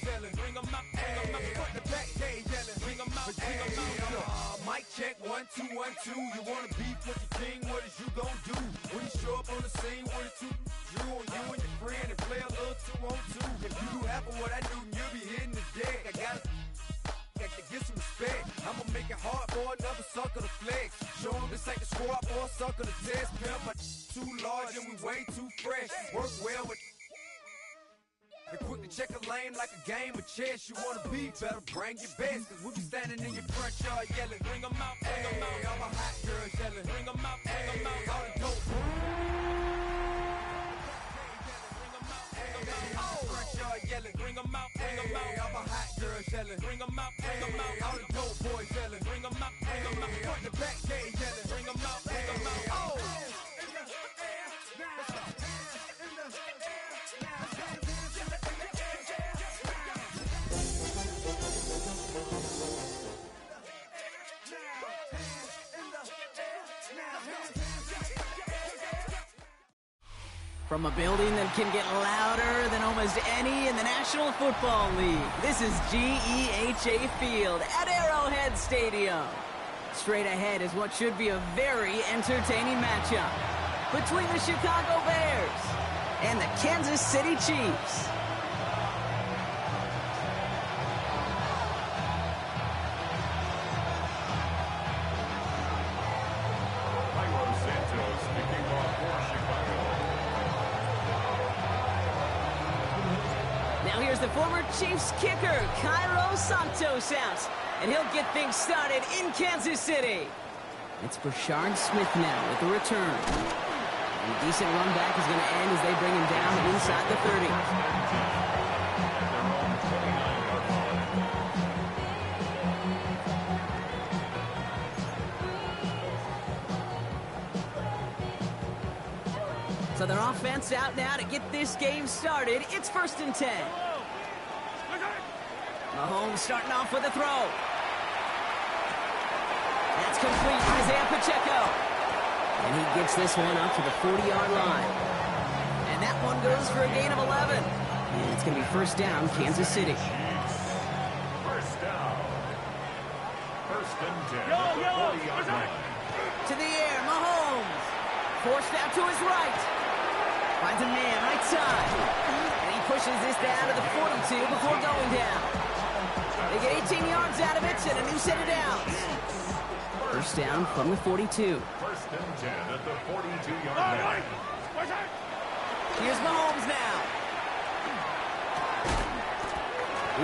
yelling. Bring 'em out, bring 'em out. Front the back gate yelling. Bring 'em out, bring 'em out. Mic check, 1, 2, 1, 2. You wanna beef with the king? What is you gon' do? When you show up on the scene, what is you? You and your friend and play a little 2-on-2. If you do half of what I do, you'll be hitting the deck. I gotta get some respect. I'ma make it hard for another sucker to flex. Show 'em this ain't the squad for a sucker to test. Pimp, my too large and we way too fresh. Work well with. And quick to check a lane like a game of chess. You wanna be better, bring your best. Cause we be standing in your front yard yelling. Bring 'em out, bring 'em out. All my hot girls yelling. Bring 'em out, bring 'em out. All the dope. Yelling, bring 'em out, bring 'em out. All my hot girls yelling, bring 'em out, bring 'em out. All the dope boys yelling, bring 'em out, bring 'em out. Front the back gate yelling, bring 'em out, bring 'em out. Oh! From a building that can get louder than almost any in the National Football League, this is GEHA Field at Arrowhead Stadium. Straight ahead is what should be a very entertaining matchup between the Chicago Bears and the Kansas City Chiefs. The former Chiefs kicker, Cairo Santos out, and he'll get things started in Kansas City. It's Brashard Smith now with the return. And a decent run back is going to end as they bring him down inside the 30. So their offense out now to get this game started. It's 1st and 10. Mahomes starting off with a throw. That's complete for Isaiah Pacheco. And he gets this one up to the 40-yard line. And that one goes for a gain of 11. And it's going to be 1st down, Kansas City. 1st down. 1st and 10. To the air, Mahomes. Forced out to his right. Finds a man right side. And he pushes this down to the 42 before going down. They get 18 yards out of it and a new set of downs. 1st down from the 42. 1st and 10 at the 42-yard line. Here's Mahomes now.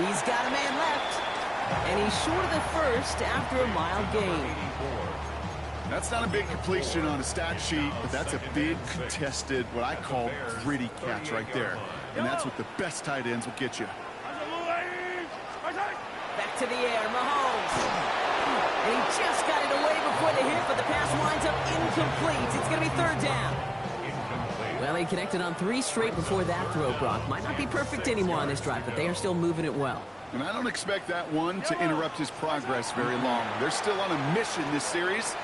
He's got a man left. And he's short of the first after a mild gain. That's not a big completion on a stat sheet, but that's a big contested, what I call gritty catch right there. And that's what the best tight ends will get you. Back to the air, Mahomes. And he just got it away before the hit, but the pass winds up incomplete. It's going to be 3rd down. Well, he connected on 3 straight before that throw, Brock. Might not be perfect anymore on this drive, but they are still moving it well. And I don't expect that one to interrupt his progress very long. They're still on a mission this series.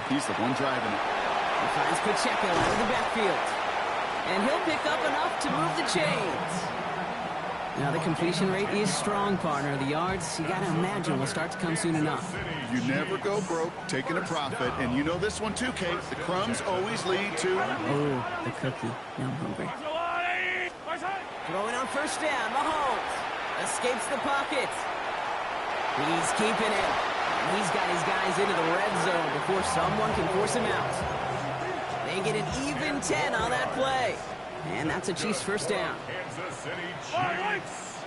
He's the one driving it. He finds Pacheco out of the backfield. And he'll pick up enough to move the chains. Now the completion rate is strong, partner. The yards, you got to imagine, will start to come soon enough. You never go broke taking a profit. And you know this one too, Kate. The crumbs always lead to... Oh, the cookie. Now I'm hungry. Throwing on 1st down, Mahomes. Escapes the pocket. He's keeping it. And he's got his guys into the red zone before someone can force him out. They get an even 10 on that play. And that's a Chiefs 1st down. Kansas City Chiefs.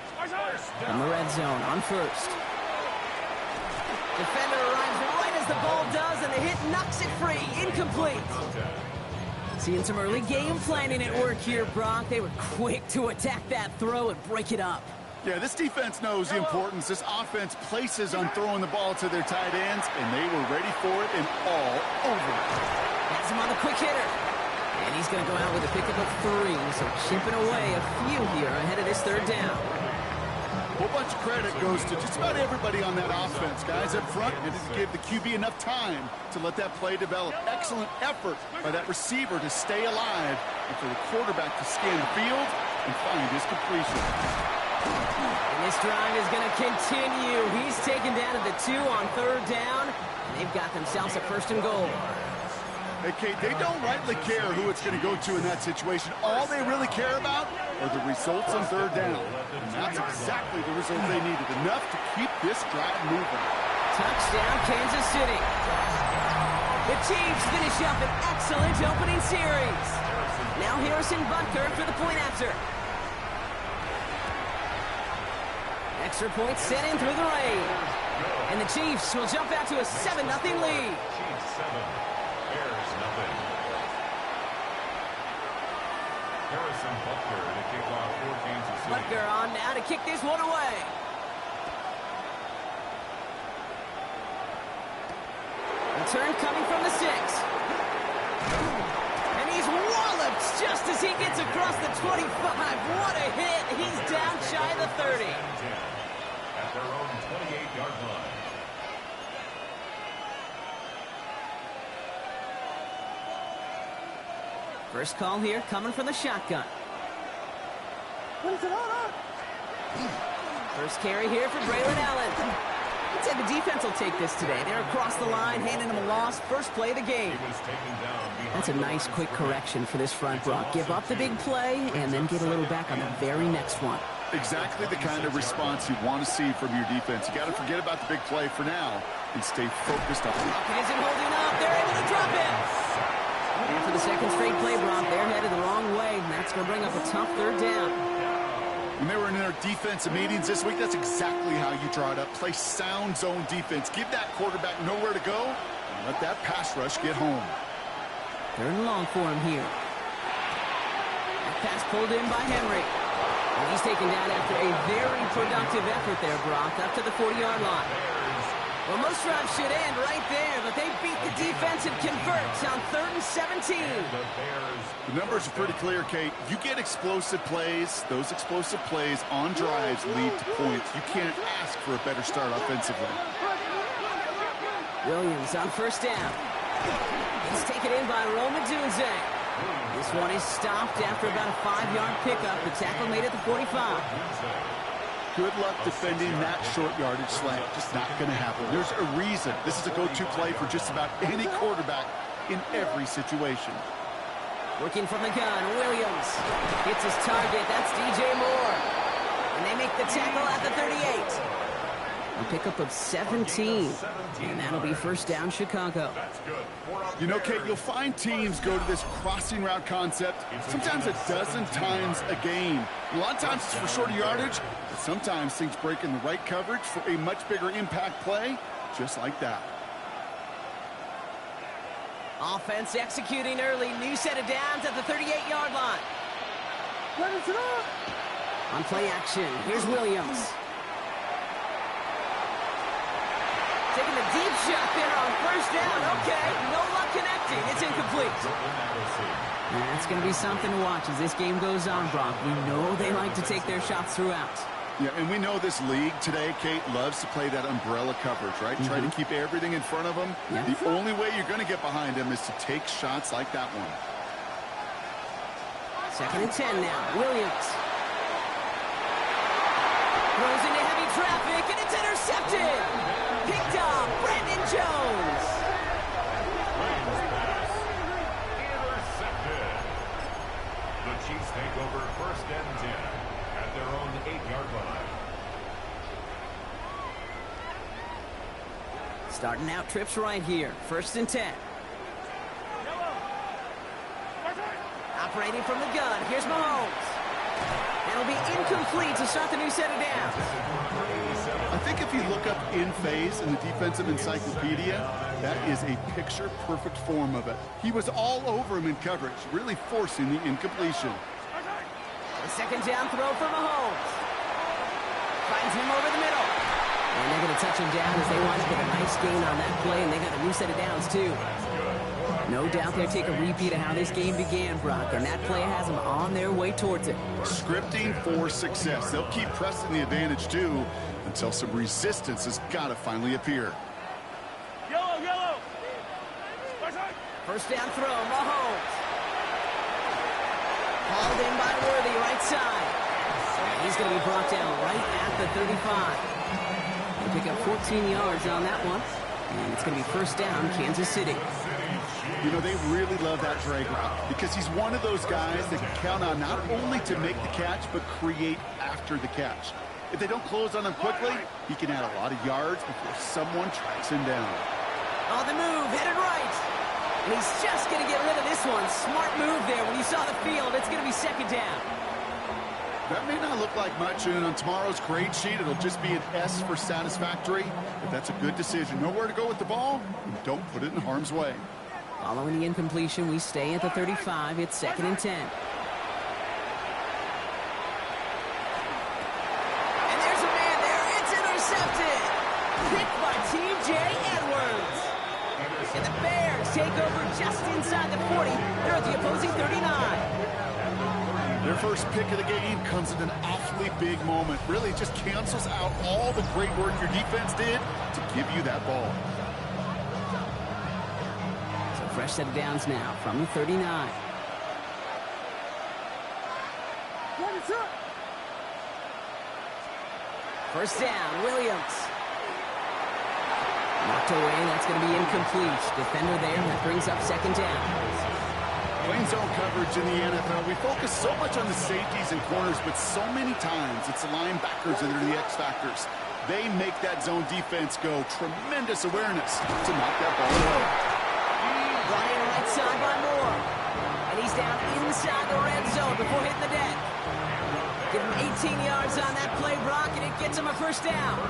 From the red zone on 1st. Defender arrives right as the ball does, and the hit knocks it free. Incomplete. Seeing some early game planning at work here, Brock. They were quick to attack that throw and break it up. Yeah, this defense knows the importance this offense places on throwing the ball to their tight ends, and they were ready for it and all over it. Has him on the quick hitter. And he's going to go out with a pickup of 3, so chipping away a few here ahead of this 3rd down. A whole bunch of credit goes to just about everybody on that offense. Guys up front needed to give the QB enough time to let that play develop. Excellent effort by that receiver to stay alive and for the quarterback to scan the field and find his completion. And this drive is going to continue. He's taken down at the 2 on 3rd down, and they've got themselves a 1st and goal. Hey, Kate, they don't rightly care who it's going to go to in that situation. All they really care about are the results on 3rd down. And that's exactly the result they needed, enough to keep this drive moving. Touchdown, Kansas City. The Chiefs finish up an excellent opening series. Now Harrison Butker for the point after. Extra point sent in through the rain. And the Chiefs will jump out to a 7-0 lead. Chiefs 7, Bears nothing. Harrison Butker to kick off for Kansas City. Butker on now to kick this one away. Return coming from the 6. And he's walloped just as he gets across the 25. What a hit. He's down shy of the 30. At their own 28-yard line. First call here coming from the shotgun. First carry here for Braylon Allen. I'd say the defense will take this today. They're across the line, handing him a loss. First play of the game. That's a nice, quick correction for this front, Brock. Give up the big play and then get a little back on the very next one. Exactly the kind of response you want to see from your defense. You got to forget about the big play for now and stay focused on it. Brock isn't holding up. They're able to drop it. And for the second straight play, Brock, they're headed the wrong way. And that's going to bring up a tough 3rd down. When they were in their defensive meetings this week, that's exactly how you draw it up. Play sound zone defense. Give that quarterback nowhere to go and let that pass rush get home. 3rd and long for him here. That pass pulled in by Henry. And he's taken down after a very productive effort there, Brock, up to the 40-yard line. Well, most drives should end right there, but they beat the defense and converts on 3rd and 17. The numbers are pretty clear, Kate. You get explosive plays. Those explosive plays on drives lead to points. You can't ask for a better start offensively. Williams on 1st down. He's taken in by Roma Dunze. This one is stopped after about a 5-yard pickup. The tackle made at the 45. Good luck defending that short yardage slant. Just not going to happen. There's a reason. This is a go-to play for just about any quarterback in every situation. Working from the gun, Williams hits his target. That's DJ Moore. And they make the tackle at the 38. A pickup of 17. And that'll be 1st down, Chicago. You know, Kate, you'll find teams go to this crossing route concept sometimes a dozen times a game. A lot of times it's for shorter yardage, but sometimes things break in the right coverage for a much bigger impact play, just like that. Offense executing early. New set of downs at the 38-yard line. On play action, here's Williams. Taking the deep shot there on 1st down. Okay, no luck connecting. It's incomplete. And that's going to be something to watch as this game goes on, Brock. We know they like to take their shots throughout. Yeah, and we know this league today, Kate, loves to play that umbrella coverage, right? Try to keep everything in front of them. Yeah. The only way you're going to get behind them is to take shots like that one. 2nd and 10 now. Williams. Throws into heavy traffic, and it's intercepted. Picked up, Brandon Jones. Intercepted. The Chiefs take over 1st and 10 at their own 8-yard line. Starting out trips right here. 1st and 10. Operating from the gun. Here's Mahomes. That'll be incomplete to start the new set of downs. I think if you look up in phase in the defensive encyclopedia, that is a picture-perfect form of it. He was all over him in coverage, really forcing the incompletion. The 2nd down throw for Mahomes. Finds him over the middle. And they're going to touch him down as they wind up with a nice gain on that play, and they got a new set of downs, too. No doubt they'll take a repeat of how this game began, Brock, and that play has them on their way towards it. Scripting for success. They'll keep pressing the advantage, too, until some resistance has got to finally appear. Yellow! 1st down throw, Mahomes. Hauled in by Worthy, right side. And he's going to be brought down right at the 35. They pick up 14 yards on that one. And it's going to be first down, Kansas City. You know, they really love that drag route because he's one of those guys that can count on not only to make the catch, but create after the catch. If they don't close on him quickly, he can add a lot of yards before someone tracks him down. On the move, headed right. And he's just going to get rid of this one. Smart move there. When you saw the field, it's going to be second down. That may not look like much, and on tomorrow's grade sheet, it'll just be an S for satisfactory. But that's a good decision. Know where to go with the ball, and don't put it in harm's way. Following the incompletion, we stay at the 35. It's 2nd and 10. And there's a man there. It's intercepted. Picked by T.J. Edwards. And the Bears take over just inside the 40. They're at the opposing 39. Their first pick of the game comes at an awfully big moment. Really just cancels out all the great work your defense did to give you that ball. So fresh set of downs now from the 39. First down, Williams. Knocked away, that's going to be incomplete. Defender there, that brings up second down. Playing zone coverage in the NFL, we focus so much on the safeties and corners, but so many times it's the linebackers that are the X factors. They make that zone defense go. Tremendous awareness to knock that ball away. Ryan right side by Moore. And he's down inside the red zone before hitting the deck. Give him 18 yards on that play, Brock, and it gets him a first down.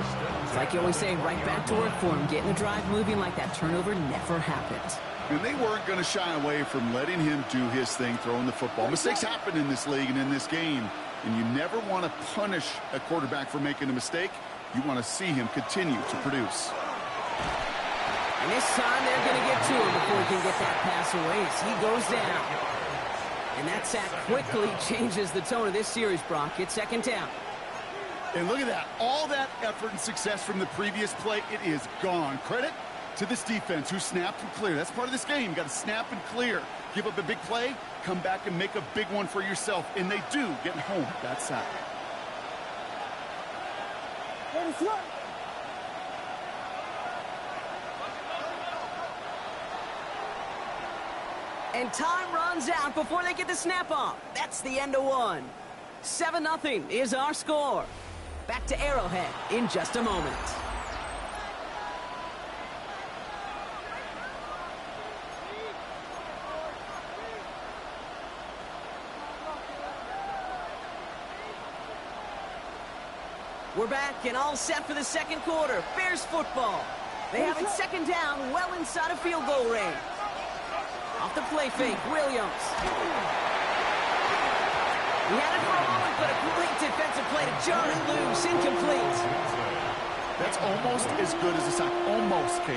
It's like you always say, right back to work for him. Getting the drive moving like that turnover never happened. And they weren't going to shy away from letting him do his thing, throwing the football. Mistakes happen in this league and in this game, and you never want to punish a quarterback for making a mistake. You want to see him continue to produce. And this time they're going to get to him before he can get that pass away as he goes down. And that sack quickly changes the tone of this series, Brock. It's second down. And look at that. All that effort and success from the previous play, it is gone. Credit to this defense who snapped and cleared. That's part of this game. You got to snap and clear. Give up a big play, come back and make a big one for yourself. And they do, getting home that sack. And time runs out before they get the snap off. That's the end of one. 7-0 is our score. Back to Arrowhead in just a moment. We're back and all set for the second quarter. Bears football. They have it second down, well inside of field goal range. Off the play fake, Williams. He had it for a moment, but a great defensive play to jar it loose. Incomplete. That's almost as good as a sack. Almost, Kate.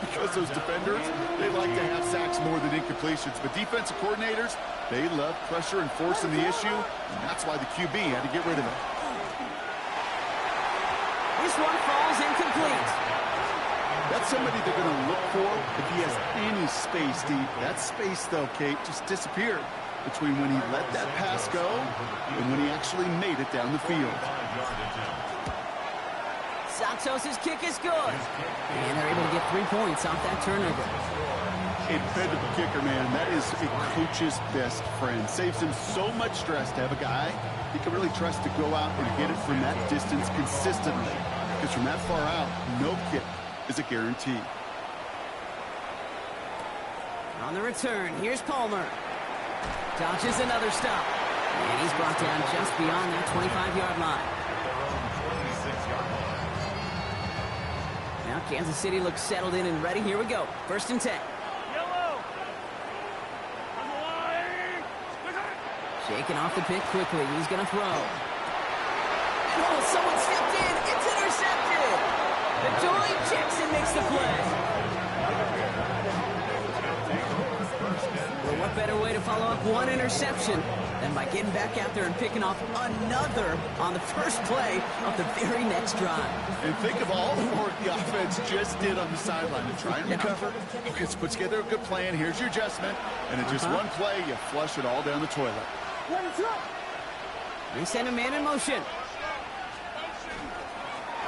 Because those defenders, they like to have sacks more than incompletions. But defensive coordinators, they love pressure and forcing the issue. And that's why the QB had to get rid of it. This one falls incomplete. That's somebody they're going to look for if he has any space deep. That space, though, Kate, just disappeared between when he let that pass go and when he actually made it down the field. Santos' kick is good. And they're able to get 3 points off that turnover. A dependable kicker, man. That is a coach's best friend. Saves him so much stress to have a guy he can really trust to go out and hit it from that distance consistently. Because from that far out, no kick is a guarantee. On the return, here's Palmer. Dodges another stop. And he's brought down just beyond that 25-yard line. Now Kansas City looks settled in and ready. Here we go. 1st and 10. Shaking off the pick quickly. He's going to throw. Oh, someone stepped in. It's intercepted. Adoree Jackson makes the play. Well, what better way to follow up one interception than by getting back out there and picking off another on the first play of the very next drive. And think of all the work the offense just did on the sideline to try and recover. Okay, let's put together a good plan. Here's your adjustment. And in just one play, you flush it all down the toilet. They send a man in motion.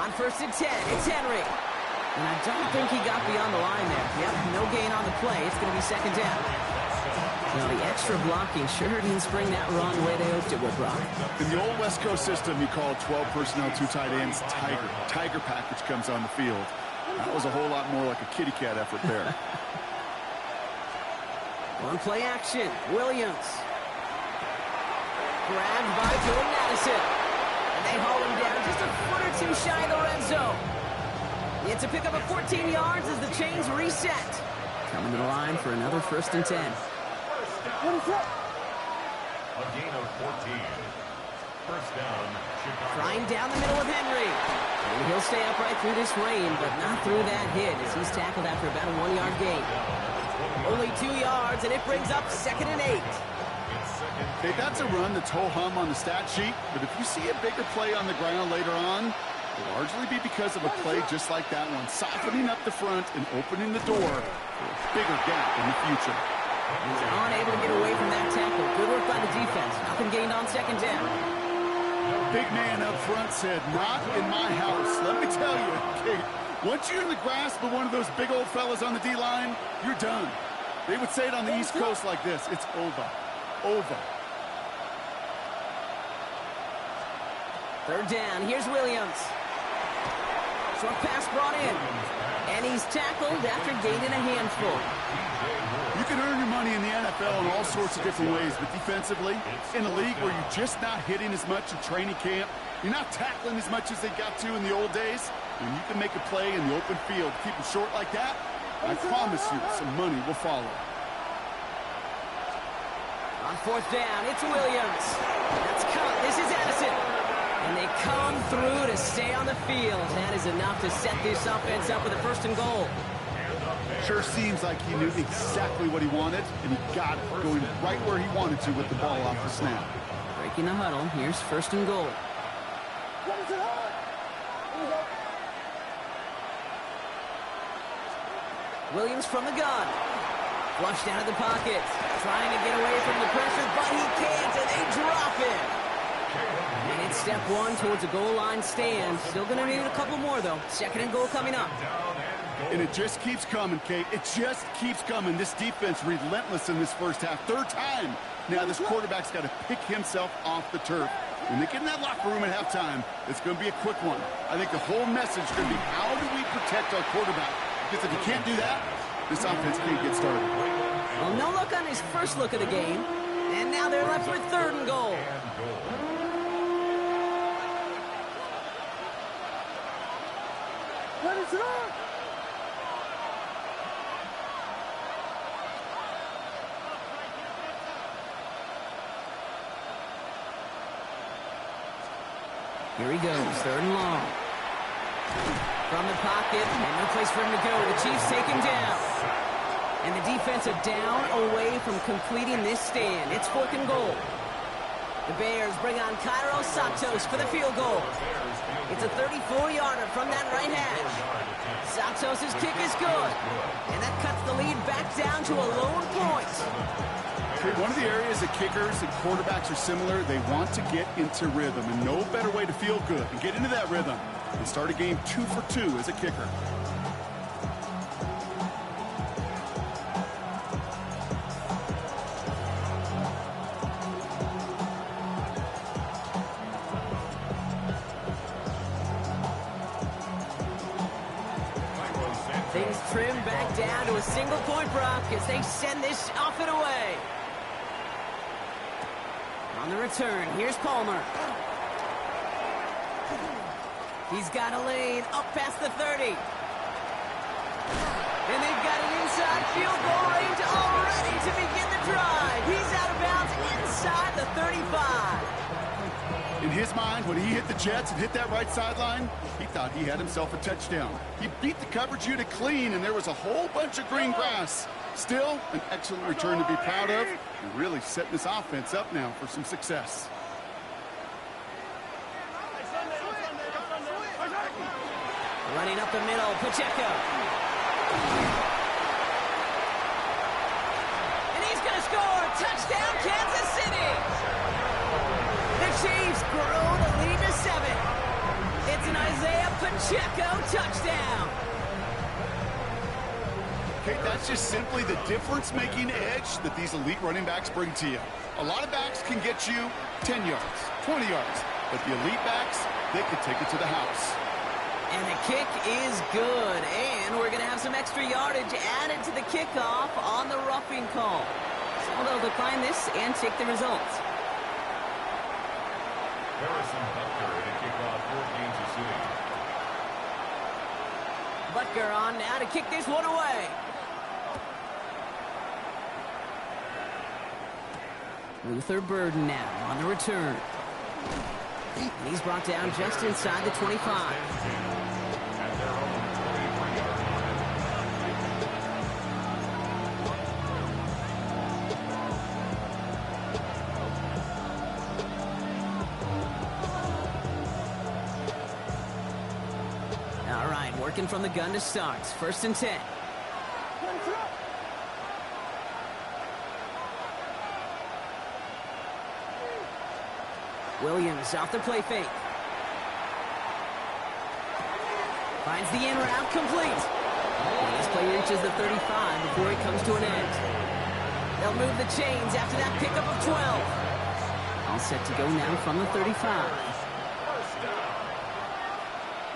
On 1st and 10, it's Henry. And I don't think he got beyond the line there. Yep, no gain on the play. It's going to be 2nd down. Now, the extra blocking sure didn't spring that run the way they hoped it would, Brock. In the old West Coast system, you call 12 personnel, 2 tight ends, Tiger. Tiger package comes on the field. That was a whole lot more like a kitty cat effort there. On play action, Williams. Grabbed by Jordan Addison. And they haul him down just a foot or two shy of the red zone. It's a pickup of 14 yards as the chains reset. Coming to the line for another 1st and 10. A gain of 14. 1st down, Chicago. Flying down the middle of Henry. And he'll stay upright through this rain, but not through that hit as he's tackled after about a 1-yard gain. Only 2 yards, and it brings up 2nd and 8. Okay, that's a run that's ho-hum on the stat sheet, but if you see a bigger play on the ground later on, it'll largely be because of a play just like that one, softening up the front and opening the door for a bigger gap in the future. He's unable to get away from that tackle. Good work by the defense. Nothing gained on 2nd down. Big man up front said, not in my house. Let me tell you, Kate, once you're in the grasp of one of those big old fellas on the D-line, you're done. They would say it on the East Coast like this, it's over. Over. 3rd down, here's Williams. Short pass brought in. And he's tackled after gaining a handful. You can earn your money in the NFL in all sorts of different ways, but defensively, in a league where you're just not hitting as much in training camp, you're not tackling as much as they got to in the old days, when you can make a play in the open field, keep it short like that, I promise you some money will follow. On 4th down, it's Williams. That's cut. This is Addison. And they come through to stay on the field. That is enough to set this offense up with a 1st and goal. Sure seems like he knew exactly what he wanted, and he got it, going right where he wanted to with the ball off the snap. Breaking the huddle. Here's 1st and goal. Williams from the gun. Flushed out of the pocket. Trying to get away from the pressure, but he can't, and they drop it. And it's step 1 towards a goal line stand. Still going to need a couple more, though. 2nd and goal coming up. And it just keeps coming, Kate. It just keeps coming. This defense relentless in this 1st half. 3rd time. Now this quarterback's got to pick himself off the turf. When they get in that locker room at halftime, it's going to be a quick one. I think the whole message is going to be, how do we protect our quarterback? Because if you can't do that, this offense can't get started. Well, no luck on his first look of the game. And now they're left with 3rd and goal. What is it on? Here he goes, 3rd and long. From the pocket, and no place for him to go. The Chiefs take him down. And the defense are down away from completing this stand. It's 4th and goal. The Bears bring on Cairo Santos for the field goal. It's a 34-yarder from that right hash. Santos' kick is good. And that cuts the lead back down to a lone point. Okay, one of the areas that kickers and quarterbacks are similar, they want to get into rhythm. And no better way to feel good and get into that rhythm than start a game 2 for 2 as a kicker. Things trim back down to a single point, Brock, as they send this off and away. On the return, here's Palmer. He's got a lane up past the 30. And they've got an inside field goal range already to begin the drive. He's out of bounds inside the 35. In his mind, when he hit the Jets and hit that right sideline, he thought he had himself a touchdown. He beat the coverage unit clean, and there was a whole bunch of green grass. Still, an excellent return to be proud of, and really setting this offense up now for some success. Running up the middle, Pacheco. And he's going to score. Touchdown, Kansas City. The Chiefs grow the lead to 7. It's an Isaiah Pacheco, touchdown. Okay, that's just simply the difference-making edge that these elite running backs bring to you. A lot of backs can get you 10 yards, 20 yards, but the elite backs, they can take it to the house. And the kick is good, and we're going to have some extra yardage added to the kickoff on the roughing call. So they'll decline this and take the results. Harrison Butker to kick off for Kansas City. Butker on now to kick this one away. Luther Burden now on the return. And he's brought down just inside the 25. At their own 23-yard line. All right, working from the gun to start. 1st and 10. Williams off the play fake. Finds the in route complete. And this play reaches the 35 before it comes to an end. They'll move the chains after that pickup of 12. All set to go now from the 35. First down.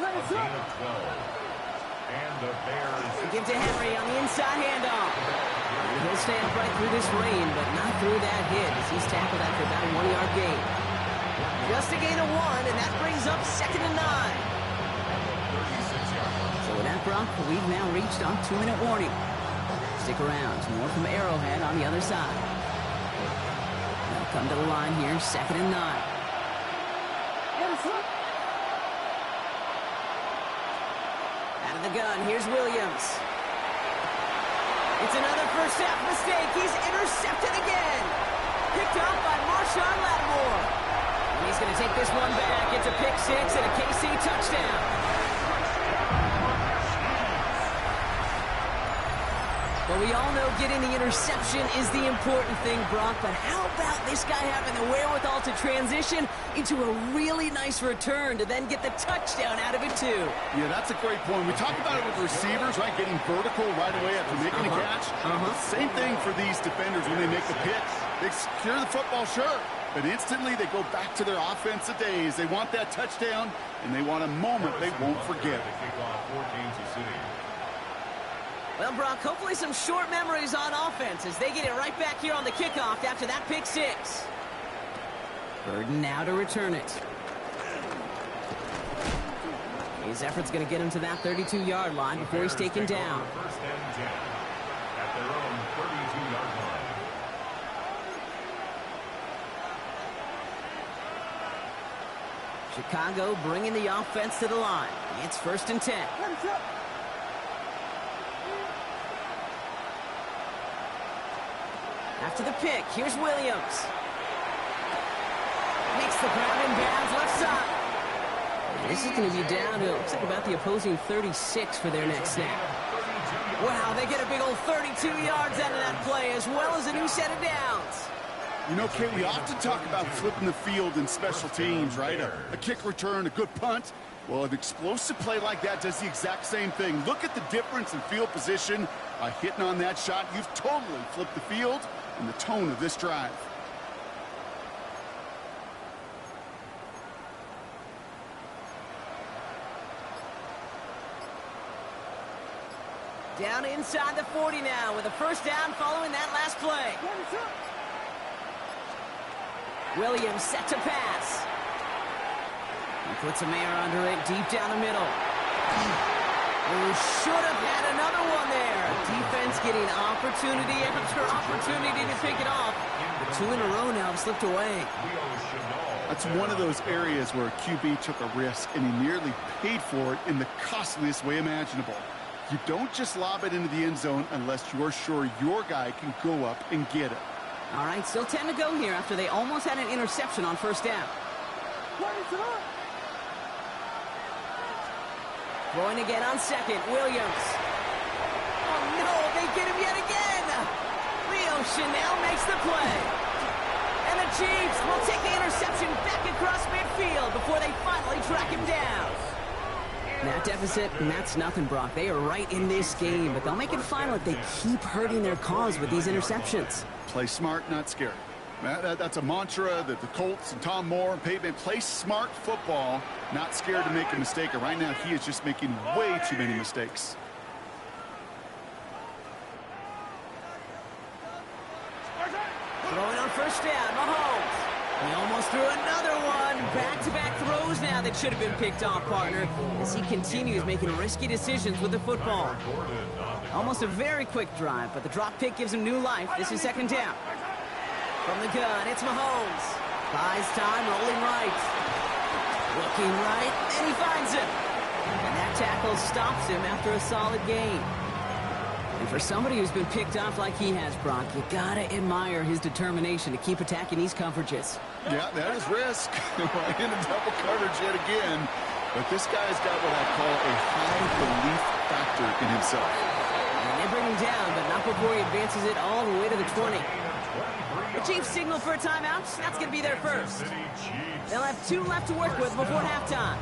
A gain of 12. And the Bears. They give to Henry on the inside handoff. And he'll stay upright through this rain, but not through that hit as he's tackled after about a 1-yard gain. Just a gain of 1, and that brings up 2nd and 9. So with that, Brock, we've now reached our 2-minute warning. Stick around. More from Arrowhead on the other side. They'll come to the line here, 2nd and 9. Out of the gun, here's Williams. It's another first half mistake. He's intercepted again. Picked up by Marshawn Lattimore. And he's going to take this one back. It's a pick 6 and a KC touchdown. But we all know getting the interception is the important thing, Brock. But how about this guy having the wherewithal to transition into a really nice return to then get the touchdown out of it, too? Yeah, that's a great point. We talk about it with receivers, right? Getting vertical right away after making a catch. Same thing for these defenders when they make the pick. They secure the football, sure, but instantly they go back to their offensive days. They want that touchdown, and they want a moment they won't forget. To kick off for Kansas City. Well, Brock, hopefully some short memories on offense as they get it right back here on the kickoff after that pick 6. Burden now to return it. His effort's going to get him to that 32-yard line before he's taken down. 1st and 10 at their own 32-yard line. Chicago bringing the offense to the line. It's 1st and 10. After the pick, here's Williams. Makes the grab in bounds left side. This is going to be down to, looks like about the opposing 36 for their next snap. Wow, they get a big old 32 yards out of that play as well as a new set of downs. You know, Kate, we often talk about flipping the field in special teams, right? A kick return, a good punt. Well, an explosive play like that does the exact same thing. Look at the difference in field position. By hitting on that shot, you've totally flipped the field and the tone of this drive. Down inside the 40 now with a first down following that last play. Williams set to pass. He puts a man under it deep down the middle. Who should have had another one there. Defense getting opportunity after opportunity to pick it off. The 2 in a row now have slipped away. That's one of those areas where a QB took a risk and he nearly paid for it in the costliest way imaginable. You don't just lob it into the end zone unless you're sure your guy can go up and get it. All right, still 10 to go here after they almost had an interception on first down. Throwing again on second, Williams. Oh no, they get him yet again. Leo Chanel makes the play. And the Chiefs will take the interception back across midfield before they finally track him down. That deficit, and that's nothing, Brock. They are right in this game, but they'll make it final if they keep hurting their cause with these interceptions. Play smart, not scared. That's a mantra that the Colts and Tom Moore and Peyton play smart football, not scared to make a mistake. And right now, he is just making way too many mistakes. Throwing on first down, Mahomes. He almost threw another one. Back-to-back throws now that should have been picked off, partner, as he continues making risky decisions with the football. Almost a very quick drive, but the drop pick gives him new life. This is second down. From the gun, it's Mahomes. Buys time, rolling right. Looking right, and he finds him. And that tackle stops him after a solid gain. And for somebody who's been picked off like he has, Brock, you gotta admire his determination to keep attacking these coverages. Yeah, that is risk. Right into double coverage yet again. But this guy's got what I call a high belief factor in himself. And they bring him down, but not before he advances it all the way to the 20. The Chiefs signal for a timeout. That's going to be their first. They'll have 2 left to work with before halftime.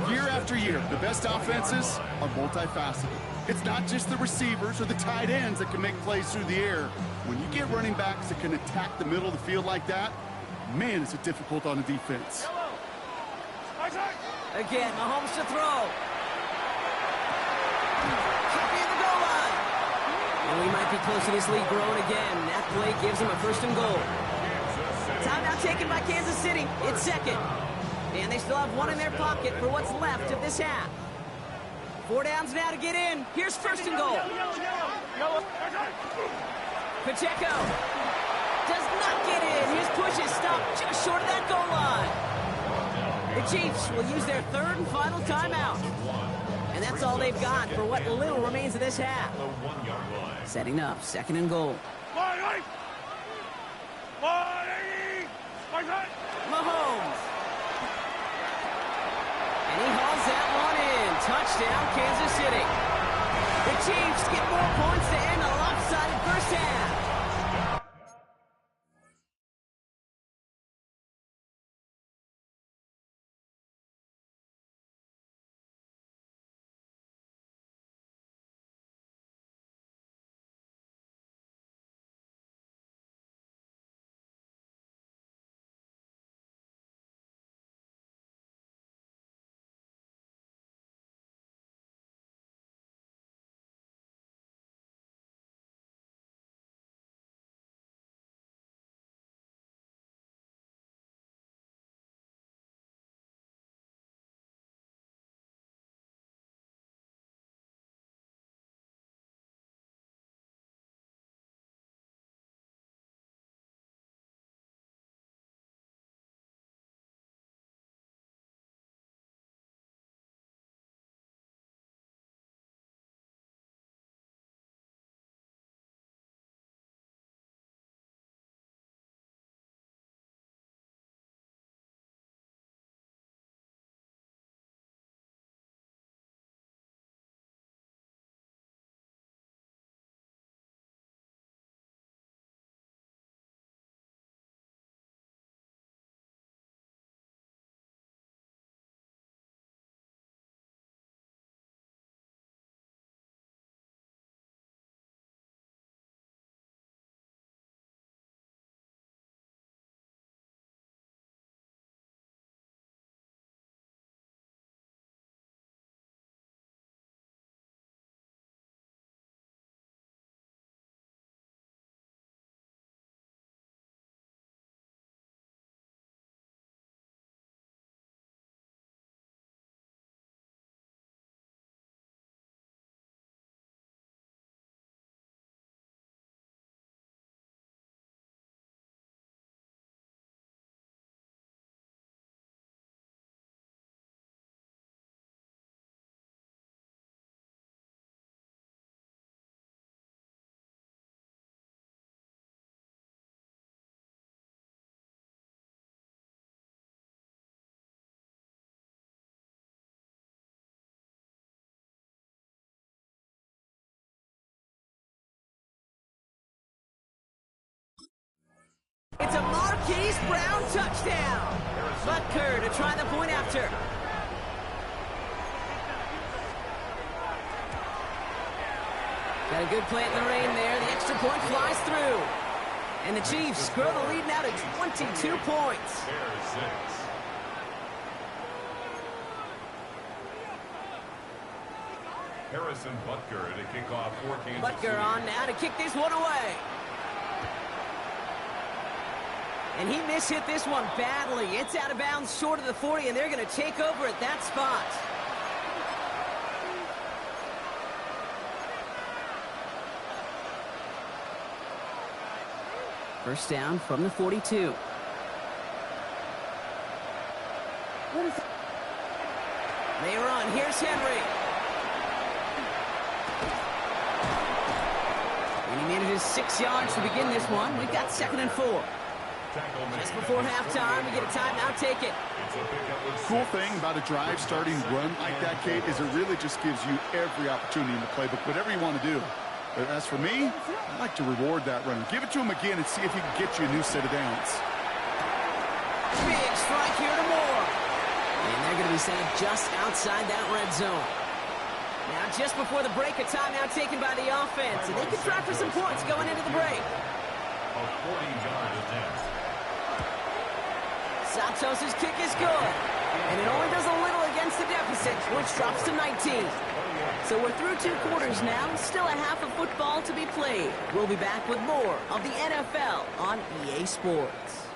Year after year, the best offenses are multifaceted. It's not just the receivers or the tight ends that can make plays through the air. When you get running backs that can attack the middle of the field like that, man, is it difficult on the defense. Again, Mahomes to throw. Could be the goal line. And we might be close to this lead growing again. That play gives him a first and goal. Timeout taken by Kansas City. It's second. And they still have 1 in their pocket for what's left of this half. 4 downs now to get in. Here's first and goal. Pacheco does not get in. His push is stopped just short of that goal line. The Chiefs will use their 3rd and final timeout. And that's all they've got for what little remains of this half. Setting up, 2nd and goal. Mahomes. And he hauls that one in. Touchdown, Kansas City. The Chiefs get more points to end a lopsided first half. It's a Marquise Brown touchdown. Butker to try the point after. Got a good play in the rain there. The extra point flies through. And the Chiefs grow the lead now to 22 points. Bears 6. Harrison Butker to kick off for Kansas City. Butker on now to kick this one away. And he mishit this one badly. It's out of bounds short of the 40, and they're going to take over at that spot. First down from the 42. They run. Here's Henry. And he manages 6 yards to begin this one. We've got 2nd and 4. Just before halftime, we get a timeout. Take it. Cool thing about a drive starting run like that, Kate, is it really just gives you every opportunity in the playbook, whatever you want to do. But as for me, I like to reward that run. Give it to him again and see if he can get you a new set of downs. Big strike here to Moore. And they're going to be set up just outside that red zone. Now, just before the break, a timeout taken by the offense. And they can try for some points going into the break. A 40-yard attempt. Santos' kick is good. And it only does a little against the deficit, which drops to 19. So we're through 2 quarters now. Still a half of football to be played. We'll be back with more of the NFL on EA Sports.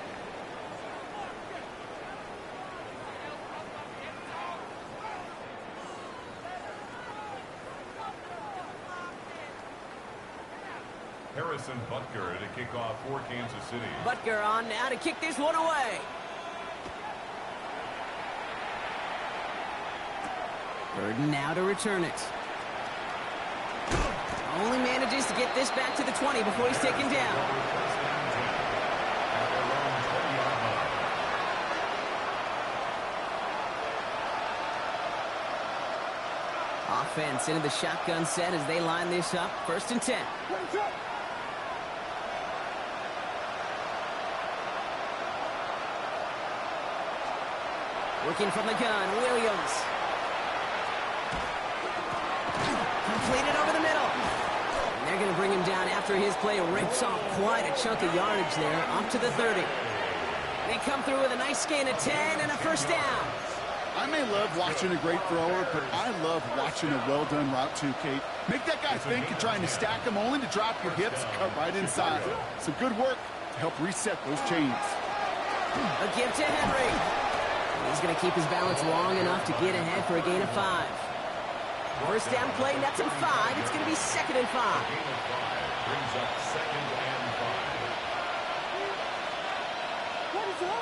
Harrison Butker to kick off for Kansas City. Butker on now to kick this one away. Burden now to return it. Only manages to get this back to the 20 before he's taken down. Offense into the shotgun set as they line this up. 1st and 10. Working from the gun, Williams. Completed over the middle. And they're going to bring him down after his play rips off quite a chunk of yardage there, up to the 30. They come through with a nice gain of 10 and a 1st down. I may love watching a great thrower, but I love watching a well-done route too, Kate. Make that guy think you're trying to stack him only to drop your hips, cut right inside. Some good work to help reset those chains. A give to Henry. He's going to keep his balance long enough to get ahead for a gain of 5. 1st down play, nets him 5. It's going to be 2nd and 5. Gain of 5 brings up 2nd and 5. What is that?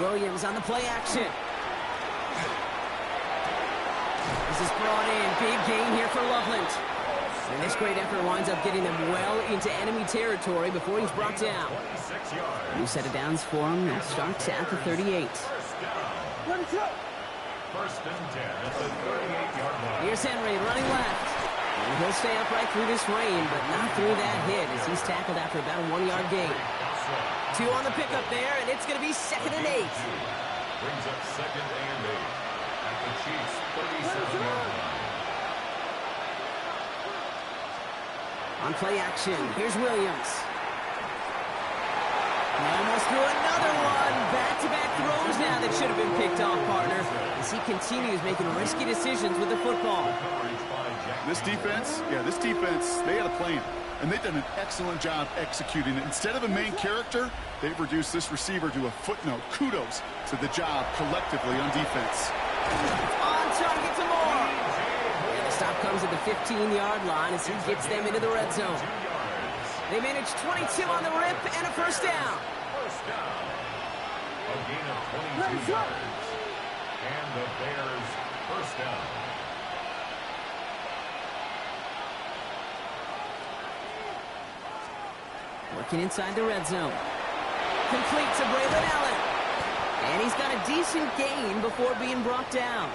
Williams on the play action. This is brought in. Big gain here for Loveland. And this great effort winds up getting them well into enemy territory before he's brought down. 26 yards. New set of downs for him. That starts at the 38. First down. 1st and 10 at the 38-yard line. Here's Henry running left. And he'll stay upright through this rain, but not through that hit as he's tackled after about a 1-yard gain. 2 on the pickup there, and it's going to be 2nd and 8. Brings up 2nd and 8 at the Chiefs' 37-yard line. On play action, here's Williams. He almost threw another one. Back-to-back throws now that should have been picked off, partner, as he continues making risky decisions with the football. This defense, they had a plan, and they've done an excellent job executing it. Instead of a main character, they've reduced this receiver to a footnote. Kudos to the job collectively on defense. On target to Moore. And the stop comes at the 15-yard line as he gets them into the red zone. They manage 22 on the rip and a 1st down. First down. A gain of 22 yards. And the Bears' 1st down. Working inside the red zone. Complete to Braylon Allen. And he's got a decent gain before being brought down.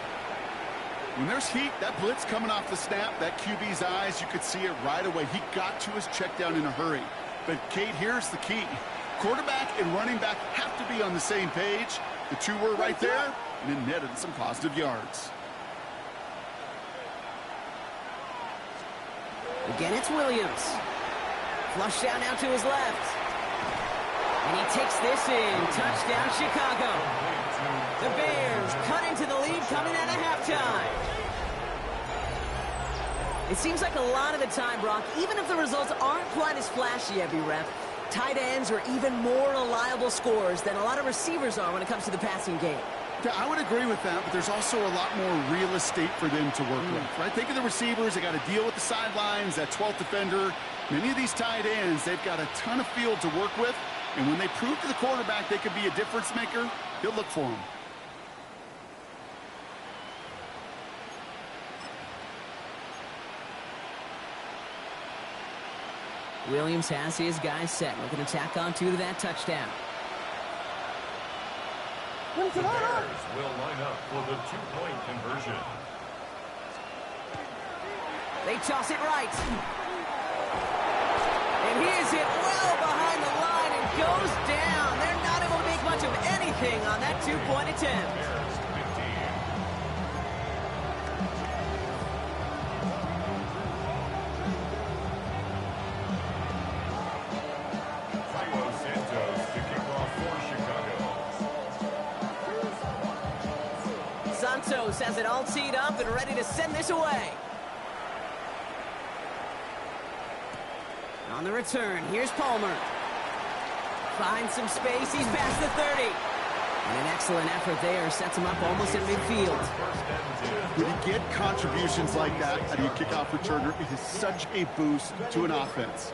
When there's heat, that blitz coming off the snap, that QB's eyes, you could see it right away. He got to his check down in a hurry. But, Kate, here's the key. quarterback and running back have to be on the same page. The two were right there, and it netted some positive yards. Again, it's Williams. Flush down now to his left. And he takes this in. Touchdown, Chicago. The Bears cut into the lead coming out of halftime. It seems like a lot of the time, Brock, even if the results aren't quite as flashy every rep, tight ends are even more reliable scorers than a lot of receivers are when it comes to the passing game. Yeah, I would agree with that, but there's also a lot more real estate for them to work with, right? Think of the receivers. They got to deal with the sidelines, that 12th defender. Many of these tight ends, they've got a ton of field to work with, and when they prove to the quarterback they could be a difference maker, he'll look for them. Williams has his guys set, looking to tack on to that touchdown. The Bears will line up for the two-point conversion. They toss it right. And he is hit well behind the line and goes down. They're not able to make much of anything on that two-point attempt. Bears 15. Santos has it all teed up and ready to send this away. On the return, here's Palmer. Finds some space, he's past the 30. And an excellent effort there, sets him up almost at midfield. When you get contributions like that out of your kickoff returner, it is such a boost to an offense.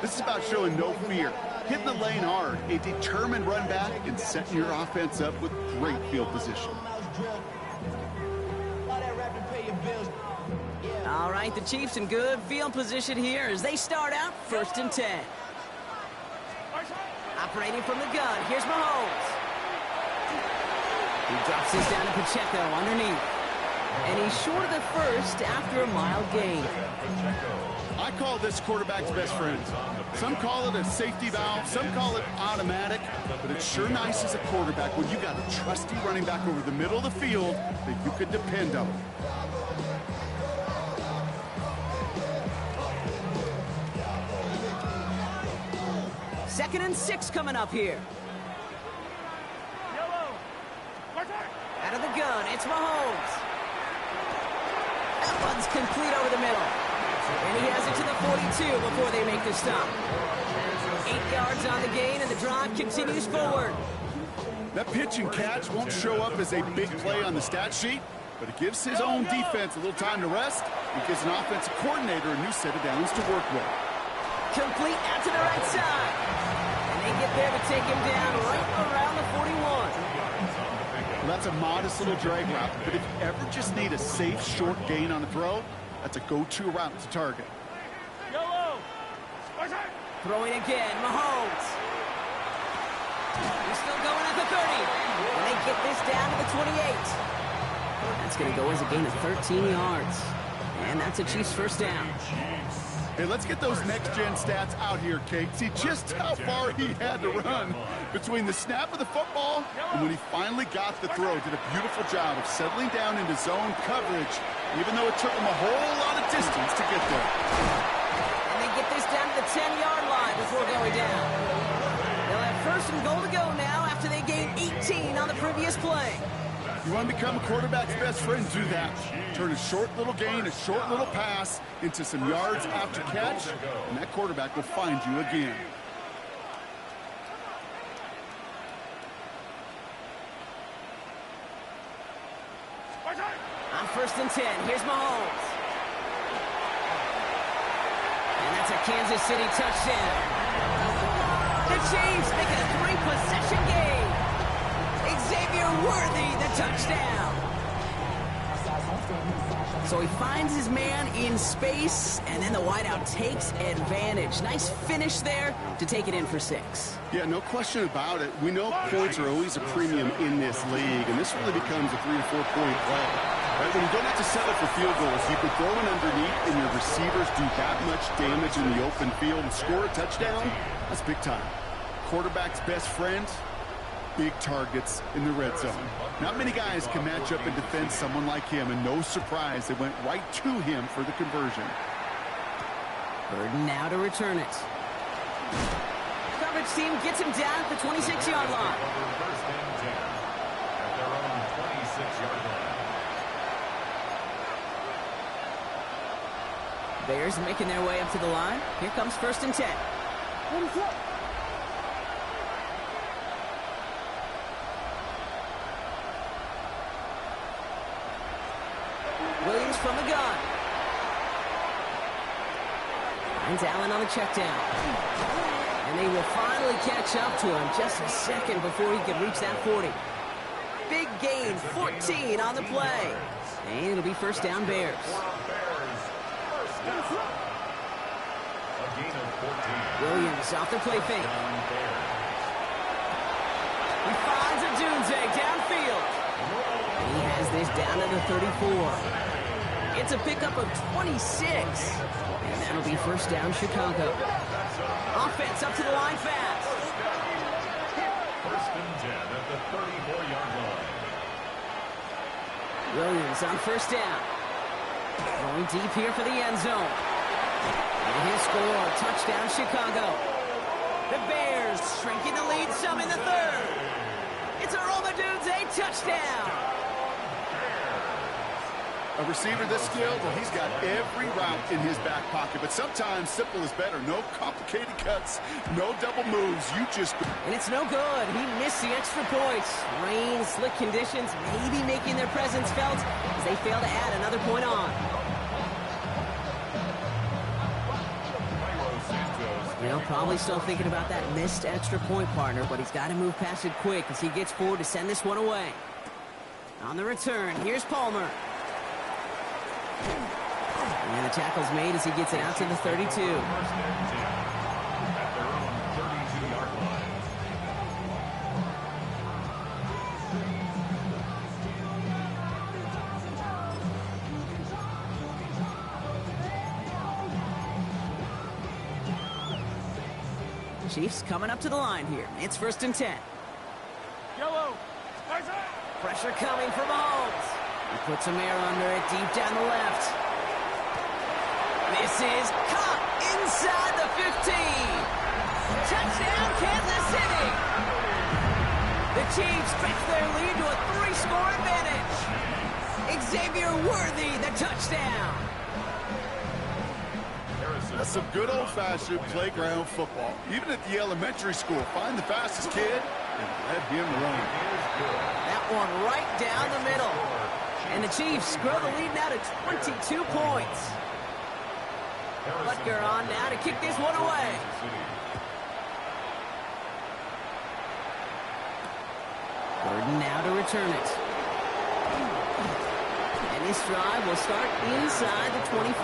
This is about showing no fear, hitting the lane hard, a determined run back, and setting your offense up with great field position. All right, the Chiefs in good field position here as they start out 1st and 10. Operating from the gun, here's Mahomes. He drops this down to Pacheco underneath. And he's short of the first after a mild gain. I call this quarterback's best friend. Some call it a safety valve, some call it automatic, but it's sure nice as a quarterback when you got a trusty running back over the middle of the field that you can depend on. Second and 6 coming up here. Out of the gun, it's Mahomes. That one's complete over the middle. And he has it to the 42 before they make the stop. 8 yards on the gain, and the drive continues forward. That pitch and catch won't show up as a big play on the stat sheet, but it gives his own defense a little time to rest. It gives an offensive coordinator a new set of downs to work with. Complete out to the right side. And they get there to take him down right around the 41. Well, that's a modest little drag route, but if you ever just need a safe, short gain on a throw, that's a go-to route to target. Throwing again, Mahomes. He's still going at the 30. And they get this down to the 28. That's going to go as a gain of 13 yards. And that's a Chiefs first down. Hey, let's get those next-gen stats out here, Kate. See just how far he had to run between the snap of the football and when he finally got the throw. Did a beautiful job of settling down into zone coverage, even though it took him a whole lot of distance to get there. And they get this down to the 10-yard line before going down. They'll have first and goal to go now after they gained 18 on the previous play. You want to become a quarterback's best friend, do that. Turn a short little gain, a short little pass into some yards after catch, and that quarterback will find you again. On 1st and 10, here's Mahomes. And that's a Kansas City touchdown. The Chiefs make it a 3-possession game. Xavier Worthy, the touchdown. So he finds his man in space, and then the wideout takes advantage. Nice finish there to take it in for 6. Yeah, no question about it. We know points are always a premium in this league, and this really becomes a 3- to 4-point play. Right? When you don't have to settle for field goals, you can throw it underneath, and your receivers do that much damage in the open field and score a touchdown. That's big time. quarterback's best friend? Big targets in the red zone. Not many guys can match up and defend someone like him, and no surprise, they went right to him for the conversion. Burden now to return it. Coverage team gets him down at the 26-yard line. First and 10 at their own 26-yard line. Bears making their way up to the line. Here comes first and 10. Williams from the gun. Finds Allen on the check down. And they will finally catch up to him just a second before he can reach that 40. Big gain, 14 on the play. And it'll be first down Bears. A gain of 14. Williams off the play fake. He finds a Dunze downfield. And he has this down to the 34. It's a pickup of 26. And that'll be first down Chicago. Offense up to the line fast. First and 10 at the 34-yard line. Williams on first down. Going deep here for the end zone. And he'll score. Touchdown Chicago. The Bears shrinking the lead some in the third. It's a Roma Dunze touchdown. A receiver this skilled, well, he's got every route in his back pocket. But sometimes simple is better. No complicated cuts, no double moves. You just... And it's no good. He missed the extra points. Rain, slick conditions, maybe making their presence felt as they fail to add another point on. You know, probably still thinking about that missed extra point, partner, but he's got to move past it quick as he gets forward to send this one away. On the return, here's Palmer. And the tackle's made as he gets it out to the 32. First and 10 at their own 32-yard line. Chiefs coming up to the line here. It's first and 10. Yellow. Pressure coming from Mahomes. He puts some air under it deep down the left. This is caught inside the 15. Touchdown, Kansas City. The Chiefs stretch their lead to a 3-score advantage. Xavier Worthy, the touchdown. That's some good old-fashioned playground football. Even at the elementary school, find the fastest kid and let him run. That one right down the middle. And the Chiefs grow the lead now to 22 points. Butker on now to kick this one away. Burden now to return it. And this drive will start inside the 25.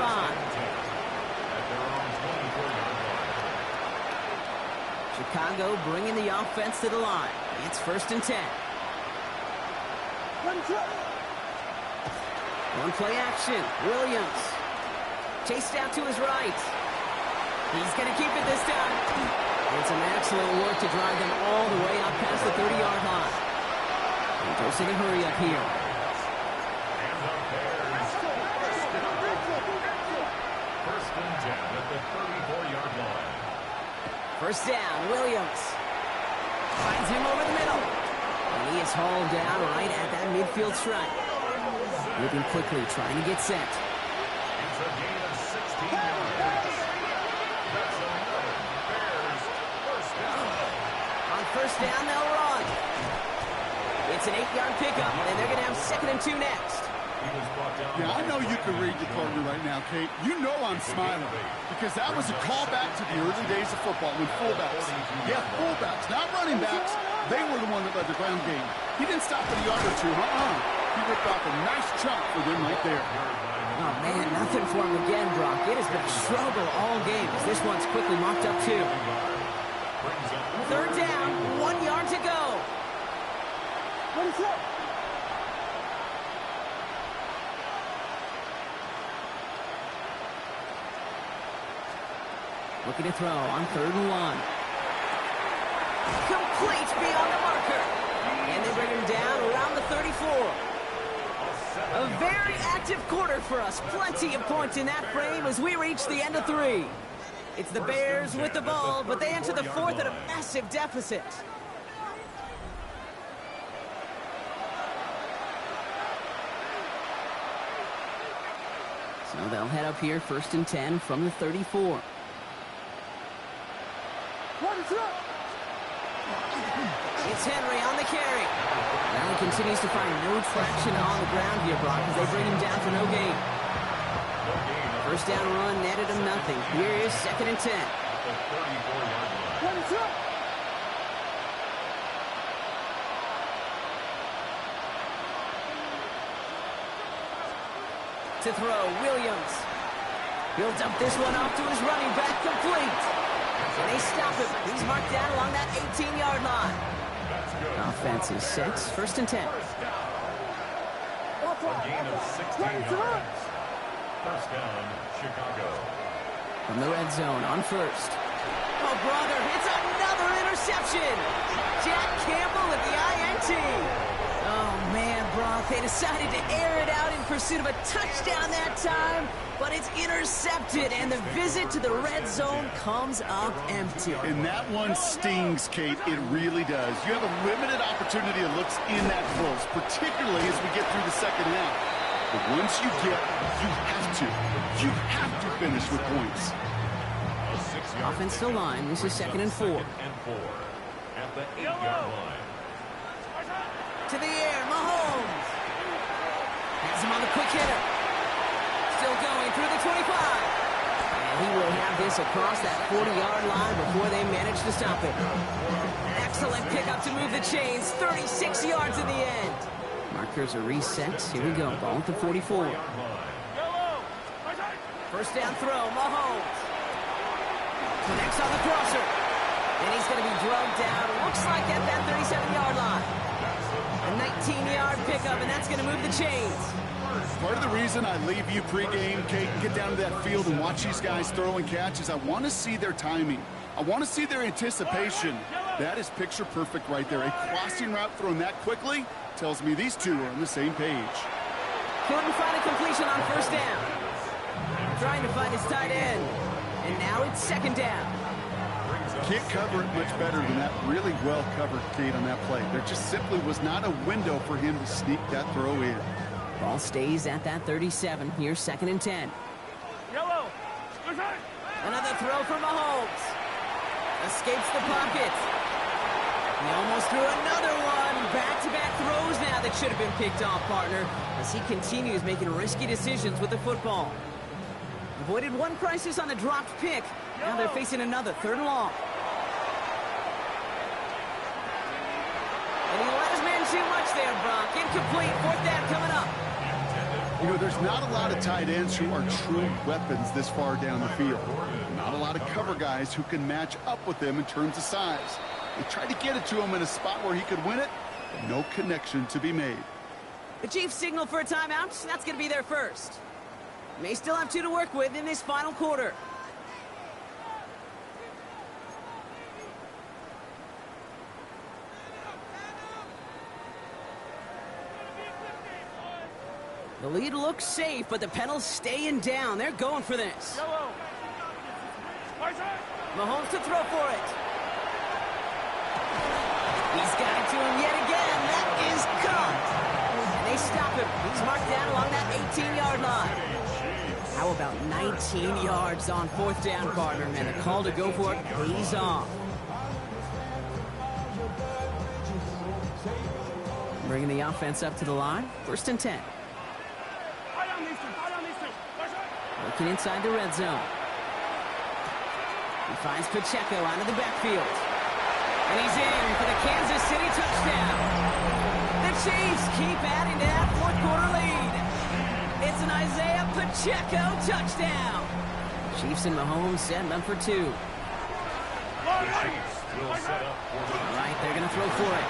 Chicago bringing the offense to the line. It's first and 10. One play action. Williams. Chased out to his right. He's going to keep it this time. And some excellent work to drive them all the way up past the 30-yard line. And forcing a hurry up here. First and 10 at the 34-yard line. First down, Williams. Finds him over the middle. And he is hauled down right at that midfield stripe. Moving quickly, trying to get set. It's a gain of 16 yards. That's another Bears first down. On first down, they'll run. It's an 8-yard pickup, and they're going to have 2nd and 2 next. Yeah, I know you can read your partner right now, Kate. You know I'm smiling because that was a callback to the early days of football when fullbacks, fullbacks, not running backs, they were the one that led the ground game. He didn't stop at a yard or two, He ripped off a nice chunk for them right there. Oh, man, nothing for him again, Brock. It has been a struggle all game as this one's quickly mocked up, too. Third down, 1 yard to go. What is that? Looking to throw on 3rd and 1. Complete beyond the marker. And they bring him down around the 34. A very active quarter for us. Plenty of points in that frame as we reach the end of 3. It's the Bears with the ball, but they enter the 4th at a massive deficit. So they'll head up here 1st and 10 from the 34. It's Henry on the carry. Now he continues to find no traction on the ground here, Brock, as they bring him down for no gain. First down run netted him nothing. Here is 2nd and 10. To throw, Williams. He'll dump this one off to his running back, complete. And they stop him. He's marked down along that 18-yard line. Offense is 6, 1st and 10. A gain of 16 yards. First down, Chicago. From the red zone on 1st. Oh, brother, it's another interception. Jack Campbell with the INT. Oh, man, Brock, they decided to air it out in pursuit of a touchdown that time, but it's intercepted, and the visit to the red zone comes up empty. And that one stings, Kate. It really does. You have a limited opportunity of looks in that close, particularly as we get through the second half. But once you have to finish with points. Offensive line, this is 2nd and 4. At the 8-yard line. To the air, Mahomes. Has him on the quick hitter. Still going through the 25. And he will have this across that 40-yard line before they manage to stop it. An excellent pickup to move the chains. 36 yards in the end. Markers are reset. Here we go. Ball at the 44. First down throw, Mahomes. Connects on the crosser. And he's going to be drugged down. Looks like at that 37-yard line. A 19-yard pickup, and that's going to move the chains. Part of the reason I leave you pregame, Kate, and get down to that field and watch these guys throw and catch is I want to see their timing. I want to see their anticipation. That is picture perfect right there. A crossing route thrown that quickly tells me these two are on the same page. Couldn't find a completion on first down. Trying to find his tight end. And now it's 2nd down. Can't cover it much better than that. Really well covered, Kate, on that play. There just simply was not a window for him to sneak that throw in. Ball stays at that 37. Here's 2nd and 10. Another throw from Mahomes. Escapes the pocket. He almost threw another one. Back-to-back throws now that should have been picked off, partner, as he continues making risky decisions with the football. Avoided one crisis on the dropped pick. Now they're facing another 3rd and long. And he let his man too much there, Brock. Incomplete. 4th down coming up. You know, there's not a lot of tight ends who are true weapons this far down the field. Not a lot of cover guys who can match up with them in terms of size. They tried to get it to him in a spot where he could win it, but no connection to be made. The Chiefs signal for a timeout. That's going to be their first. May still have 2 to work with in this final quarter. The lead looks safe, but the Penals staying down. They're going for this. Mahomes to throw for it. He's got it to him yet again. That is caught. And they stop him. He's marked down along that 18-yard line. How about 19 yards on 4th down, partner? And the call to go for it pays off. Bringing the offense up to the line. 1st and 10. Looking inside the red zone. He finds Pacheco out of the backfield. And he's in for the Kansas City touchdown. The Chiefs keep adding to that 4th quarter lead. It's an Isaiah Pacheco touchdown. Chiefs and Mahomes setting up for 2. The Chiefs will set up for the All right, they're going to throw for it.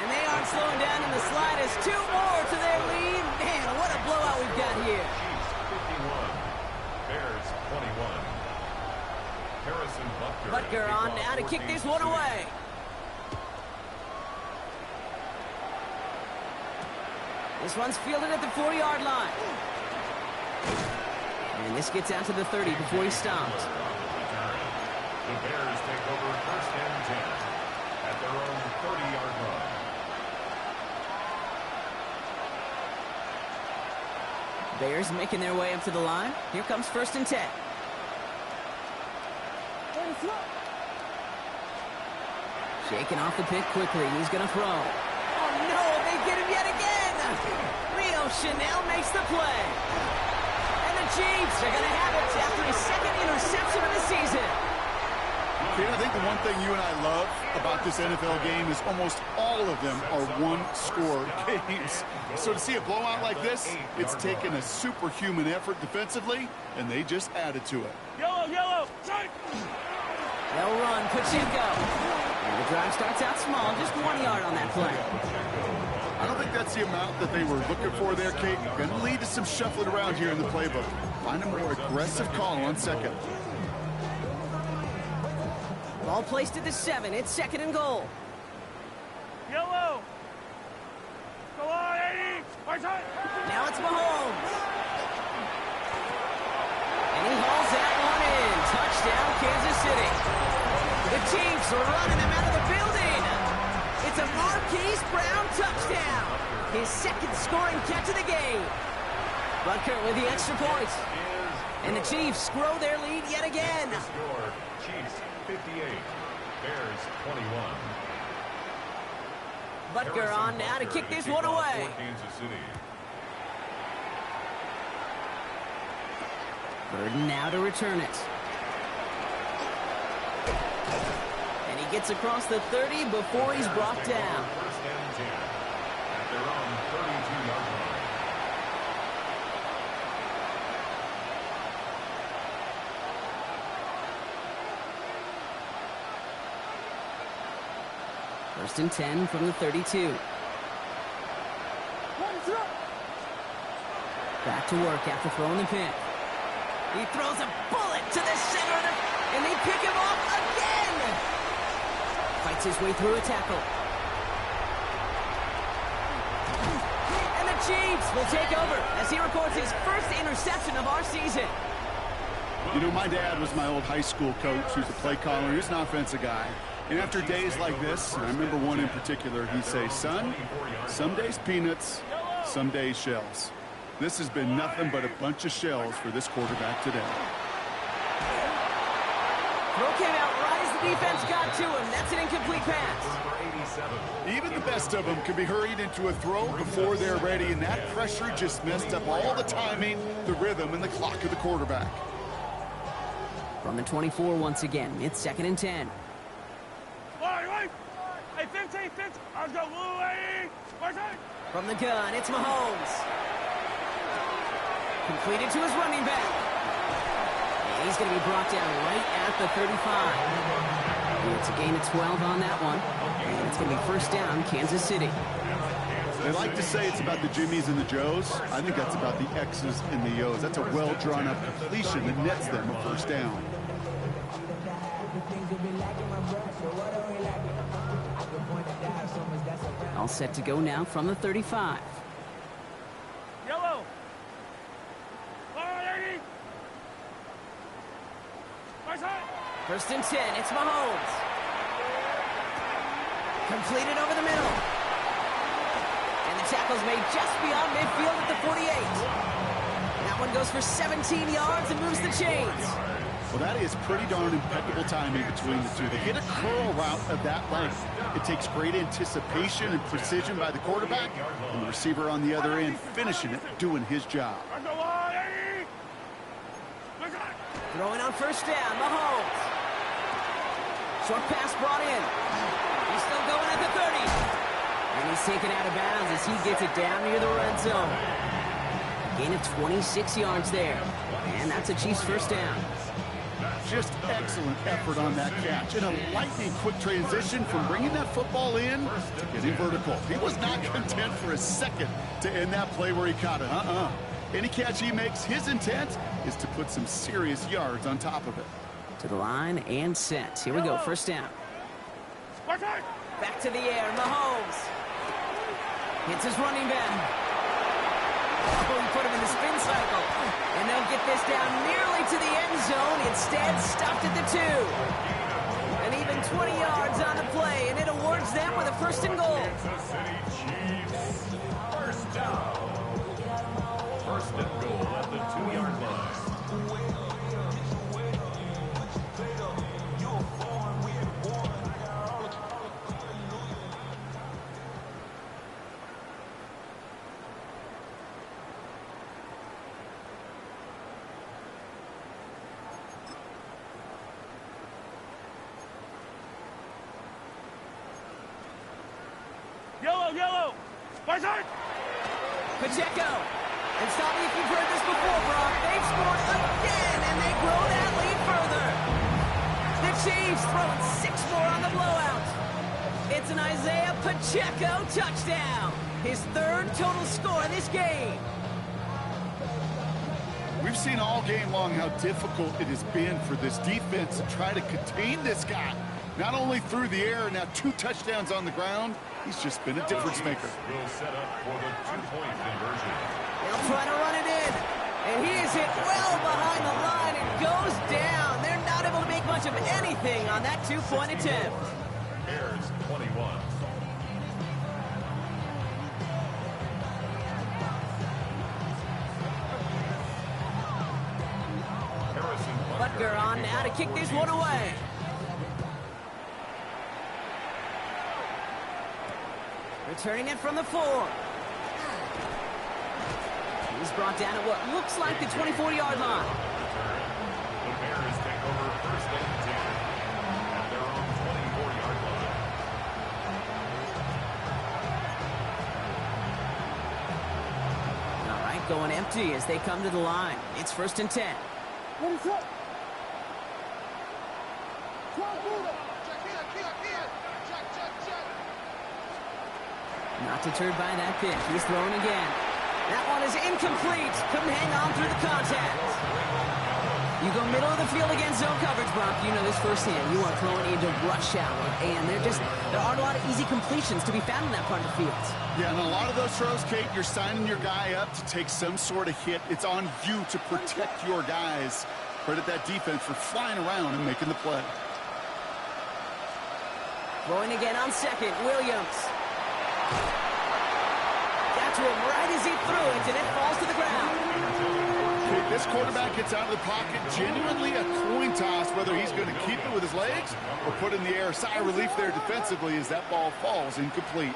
And they aren't slowing down in the slightest. 2 more to their lead. Man, what a blowout we've got here. Chiefs 51, Bears 21. Harrison Butker on now to kick this one away. This one's fielded at the 40-yard line. And this gets out to the 30 before he stops. The Bears take over first and 10 at their own 30-yard line. Bears making their way up to the line. Here comes first and 10. Shaking off the pick quickly. He's going to throw. Oh, no, they get him yet again. Rio Chanel makes the play. And the Chiefs are going to have it after his second interception of the season. Kate, I think the one thing you and I love about this NFL game is almost all of them are one-score games. So to see a blowout like this, it's taken a superhuman effort defensively, and they just added to it. Yellow. They'll run. Pacheco. And the drive starts out small, just 1 yard on that play. I don't think that's the amount that they were looking for there, Kate. Going to lead to some shuffling around here in the playbook. Find a more aggressive call on second. Ball placed at the 7. It's second and goal. Yellow. Go on, 80. Now it's Mahomes. And he hauls that one in. Touchdown, Kansas City. The Chiefs are running him out of the building. It's a Marquise Brown touchdown. His second scoring catch of the game. Butker with the extra point. And the Chiefs grow their lead yet again. Score, Chiefs 58, Bears 21. Butker on now to kick this one away. Kansas City. Burden now to return it. And he gets across the 30 before he's brought down. First and 10 at their own 32-yard line. First and 10 from the 32. Back to work after throwing the pick. He throws a bullet to the center, and they pick him off again. Fights his way through a tackle. And the Chiefs will take over as he records his first interception of our season. You know, my dad was my old high school coach. He was a play caller. He was an offensive guy. And after days like this, and I remember one in particular, he'd say, son, some days peanuts, some days shells. This has been nothing but a bunch of shells for this quarterback today. Throw came out right as the defense got to him. That's an incomplete pass. Even the best of them can be hurried into a throw before they're ready, and that pressure just messed up all the timing, the rhythm, and the clock of the quarterback. From the 24 once again, it's second and 10. Hey, 15. Let's go, From the gun, it's Mahomes. Completed to his running back. And he's going to be brought down right at the 35. And it's a gain of 12 on that one. And it's going to be first down, Kansas City. They like to say it's about the Jimmies and the Joes. I think that's about the X's and the O's. That's a well-drawn-up completion that nets them a first down. All set to go now from the 35. Yellow. First and 10, it's Mahomes. Completed over the middle. And the tackle's made just beyond midfield at the 48. That one goes for 17 yards and moves the chains. Well, that is pretty darn impeccable timing between the two. They hit a curl route of that length. It takes great anticipation and precision by the quarterback, and the receiver on the other end finishing it, doing his job. Throwing on first down, Mahomes. Short pass brought in. He's still going at the 30. And he's taken out of bounds as he gets it down near the red zone. Gain of 26 yards there. And that's a Chiefs first down. Just excellent effort on that catch. And a lightning quick transition from bringing that football in to getting vertical. He was not content for a second to end that play where he caught it. Any catch he makes, his intent is to put some serious yards on top of it. To the line and set. Here we go, first down. Back to the air, Mahomes. Hits his running back. Oh, he put him in the spin cycle. And they'll get this down nearly to the end zone. Instead, stopped at the 2. And even 20 yards on the play, and it awards them with a first and goal. Kansas City Chiefs, first down. First and goal at the 2-yard line. Yellow, yellow. My side. Pacheco. And stop me if you've heard this before, Brock. They've scored again, and they grow that lead further. The Chiefs throwing 6 more on the blowout. It's an Isaiah Pacheco touchdown. His 3rd total score in this game. We've seen all game long how difficult it has been for this defense to try to contain this guy. Not only through the air, now 2 touchdowns on the ground. He's just been a difference maker. Will set up for the 2-point conversion. They'll try to run it in. And he is hit well behind the line and goes down. They're not able to make much of anything on that 2-point attempt. Bears 21. Butker on now to kick this one away. Returning it from the 4. He's brought down at what looks like the 24-yard line. The Bears take over first and 10 at their own 24-yard line. All right, going empty as they come to the line. It's first and 10. Not deterred by that pitch. He's throwing again. That one is incomplete. Couldn't hang on through the contact. You go middle of the field against zone coverage, Brock. You know this firsthand. You are throwing into rush hour, and there aren't a lot of easy completions to be found in that part of the field. Yeah, and a lot of those throws, Kate, you're signing your guy up to take some sort of hit. It's on you to protect your guys. Credit that defense for flying around and making the play. Throwing again on second, Williams. Got to him right as he threw it, and it falls to the ground. Kate, this quarterback gets out of the pocket, genuinely a coin toss, whether he's going to keep it with his legs or put it in the air. Sigh of relief there defensively as that ball falls incomplete.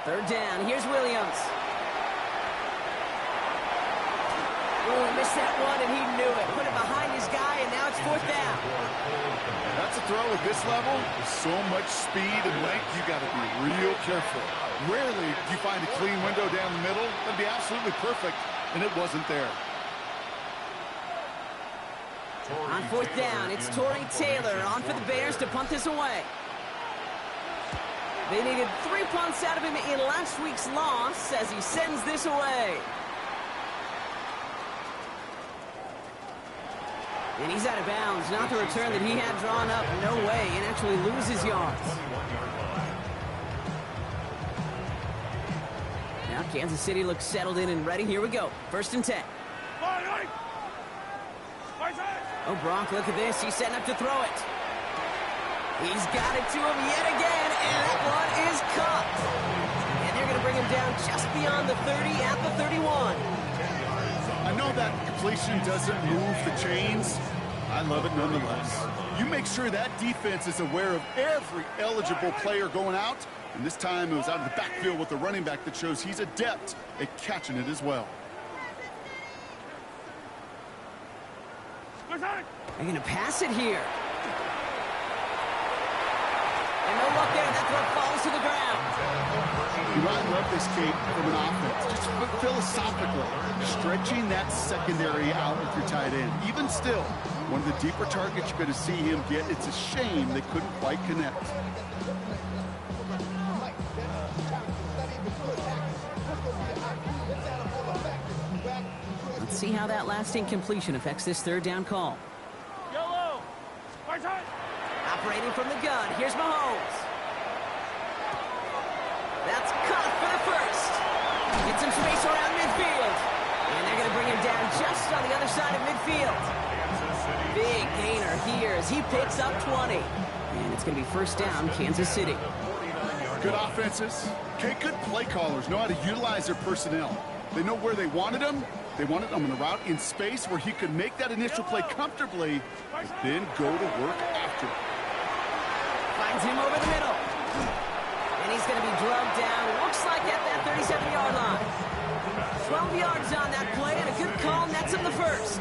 Third down, here's Williams. Oh, he missed that one, and he knew it. Put it behind his guy, and now it's 4th down. That's a throw at this level. With so much speed and length, you got to be real careful. Rarely do you find a clean window down the middle. That'd be absolutely perfect, and it wasn't there. On 4th down, it's Torrey Taylor on for the Bears to punt this away. They needed 3 punts out of him in last week's loss as he sends this away. And he's out of bounds. Not the return that he had drawn up. No way. And actually loses yards. Now Kansas City looks settled in and ready. Here we go. First and 10. Oh, Brock, look at this. He's setting up to throw it. He's got it to him yet again. And that one is caught. And they're going to bring him down just beyond the 30 at the 31. I know that completion doesn't move the chains. I love it nonetheless. You make sure that defense is aware of every eligible player going out. And this time it was out of the backfield with the running back that shows he's adept at catching it as well. They're going to pass it here. And no luck there. That throw falls to the ground. You know, I love this, Kate, from an offense. Just philosophically, stretching that secondary out with your tight end. Even still, one of the deeper targets you're going to see him get. It's a shame they couldn't quite connect. Let's see how that last incompletion affects this 3rd down call. Yellow. My side. Separating from the gun. Here's Mahomes. That's caught for the first. Get some space around midfield. And they're going to bring him down just on the other side of midfield. Big gainer here as he picks up 20. And it's going to be first down, Kansas City. Good offenses. Okay, good play callers know how to utilize their personnel. They know where they wanted him. They wanted him on a route in space where he could make that initial play comfortably, and then go to work after it. Finds him over the middle. And he's going to be drugged down. Looks like at that 37-yard line. 12 yards on that play, and a good call nets him the first.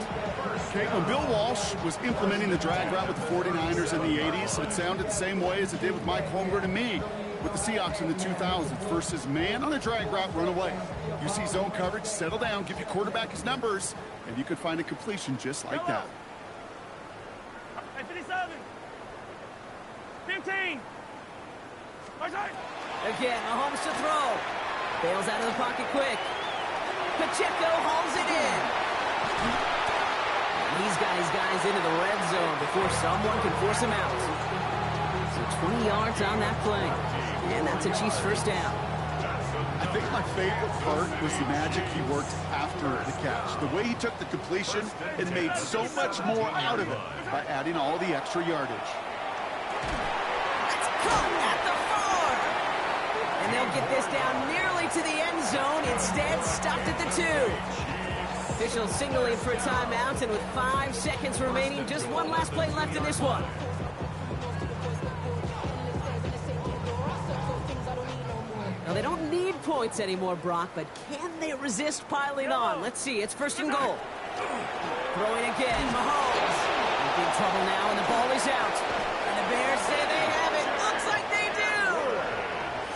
Okay, when Bill Walsh was implementing the drag route with the 49ers in the 80s, it sounded the same way as it did with Mike Holmgren and me with the Seahawks in the 2000s versus man on a drag route, run away. You see zone coverage, settle down, give your quarterback his numbers, and you could find a completion just like that. 57. 15. Again, Mahomes to throw. Bails out of the pocket quick. Pacheco hauls it in. And he's got his guys into the red zone before someone can force him out. So 20 yards on that play. And that's a Chiefs first down. I think my favorite part was the magic he worked after the catch. The way he took the completion and made so much more out of it by adding all the extra yardage. Let's go at the 4. And they'll get this down nearly to the end zone. Instead, stopped at the 2. Officials signaling for a timeout, and with 5 seconds remaining, just one last play left in this one. Now, they don't need points anymore, Brock, but can they resist piling on? Let's see. It's first and goal. Throwing again. Mahomes. In big trouble now, and the ball is out. And the Bears say they have it. Looks like they do.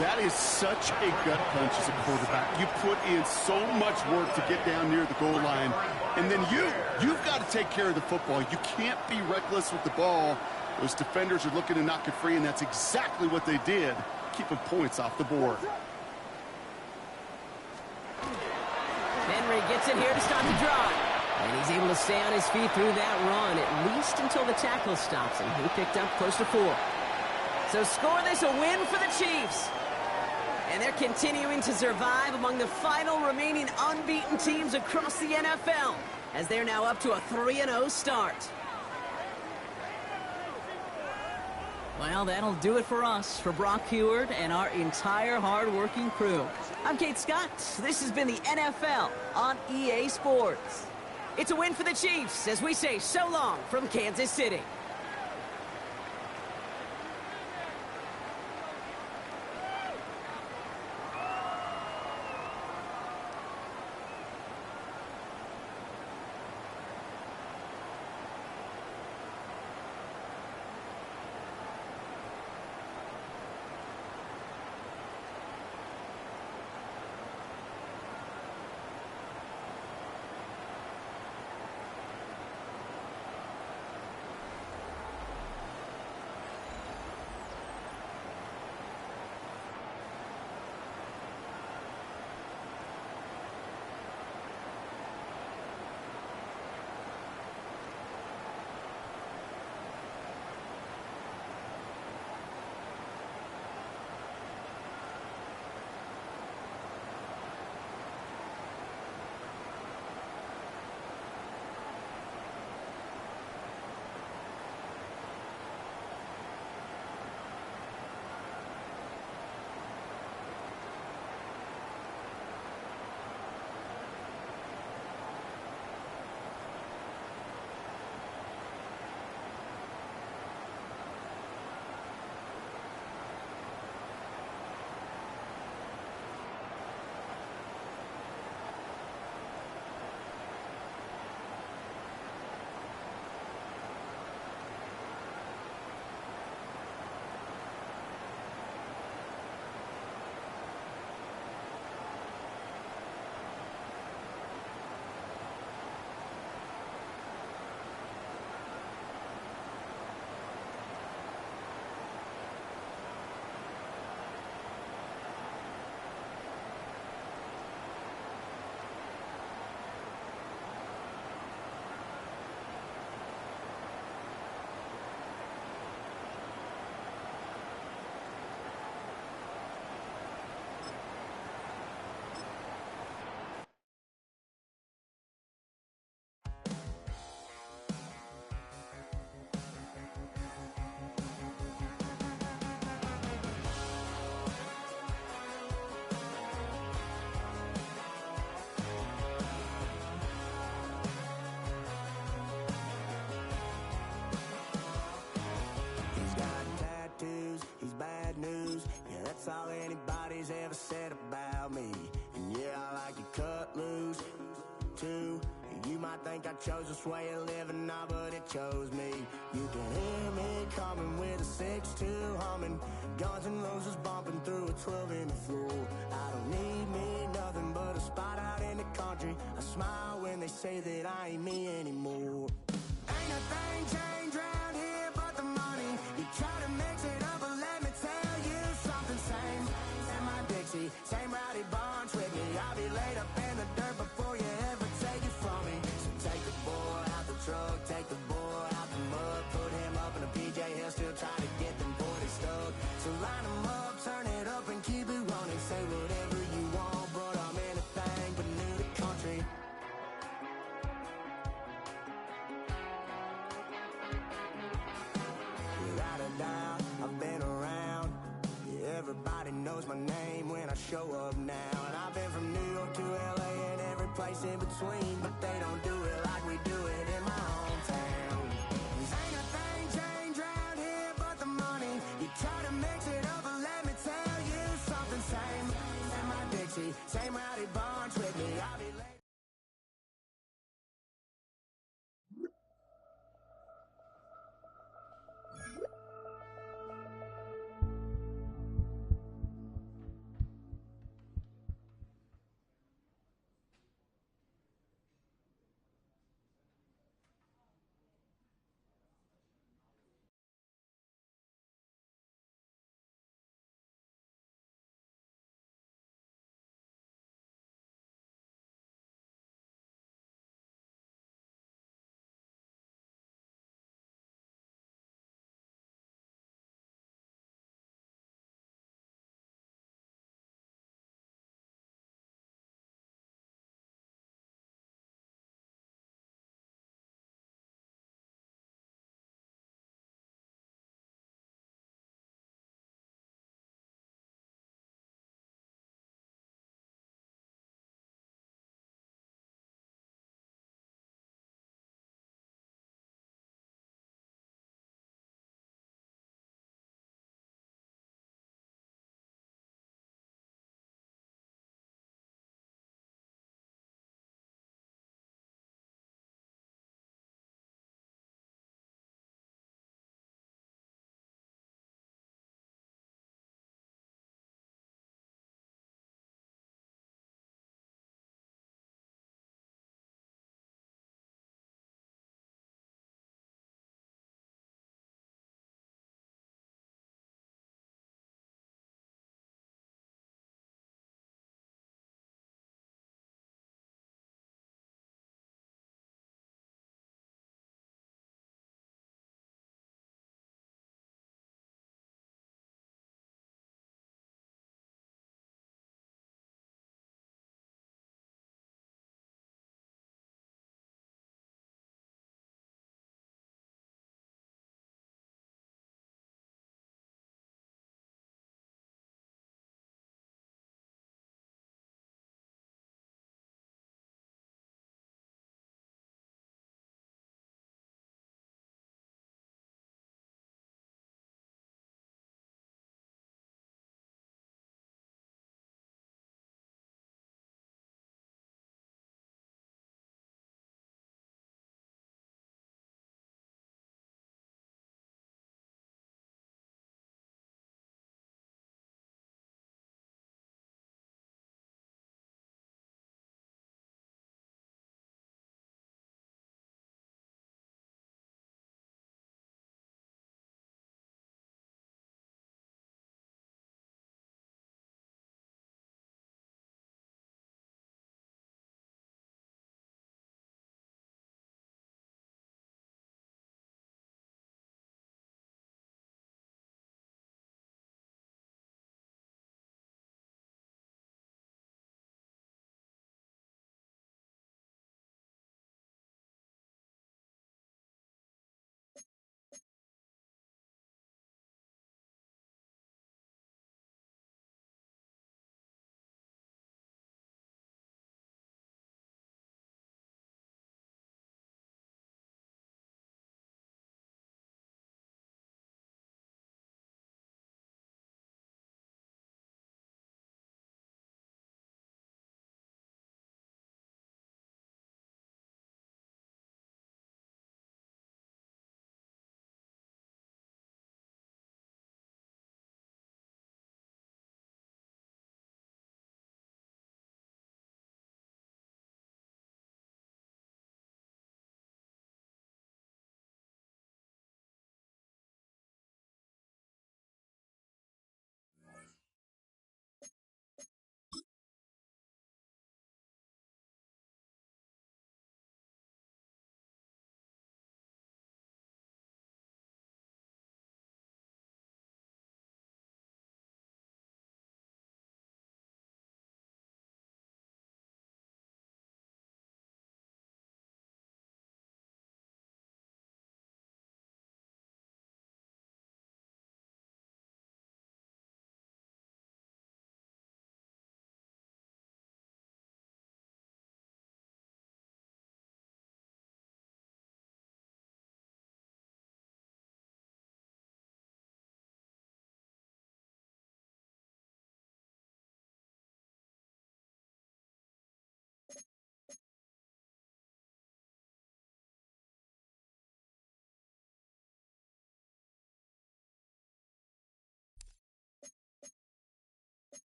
That is such a gut punch as a quarterback. You put in so much work to get down near the goal line, and then you've got to take care of the football. You can't be reckless with the ball. Those defenders are looking to knock it free, and that's exactly what they did, keeping points off the board. Henry gets it here to start the drive. And he's able to stay on his feet through that run, at least until the tackle stops him. He picked up close to 4. So scoreless, a win for the Chiefs. And they're continuing to survive among the final remaining unbeaten teams across the NFL, as they're now up to a 3-0 start. Well, that'll do it for us, for Brock Heward and our entire hard-working crew. I'm Kate Scott. This has been the NFL on EA Sports. It's a win for the Chiefs, as we say so long from Kansas City. me. And yeah, I like to cut loose, too. You might think I chose this way of living now, but it chose me. You can hear me coming with a 6-2 humming, Guns N' Roses bumping through a 12 in the floor. I don't need me nothing but a spot out in the country. I smile when they say that I ain't me anymore. Ain't a thing changed round here but the money. You try to mix it up, but let me tell you something. Same in my Dixie, same rowdy bunch with me. I'll be laid up in the dirt before you ever take it from me. So take the boy out the truck, take the boy out the mud, put him up in a PJ, he'll still try to get them 40 stuck. So line him up, turn it up and keep it running. Say whatever you want, but I'm anything but new to country. Without a doubt, I've been around. Yeah, everybody knows my name when I show up now. And I've been from New York to LA and every place in between, but they don't do it like we do it in my hometown. Ain't a thing changed round here but the money. You try to mix it up, but let me tell you something. Same in my Dixie, same rowdy bunch with me. I'll be late.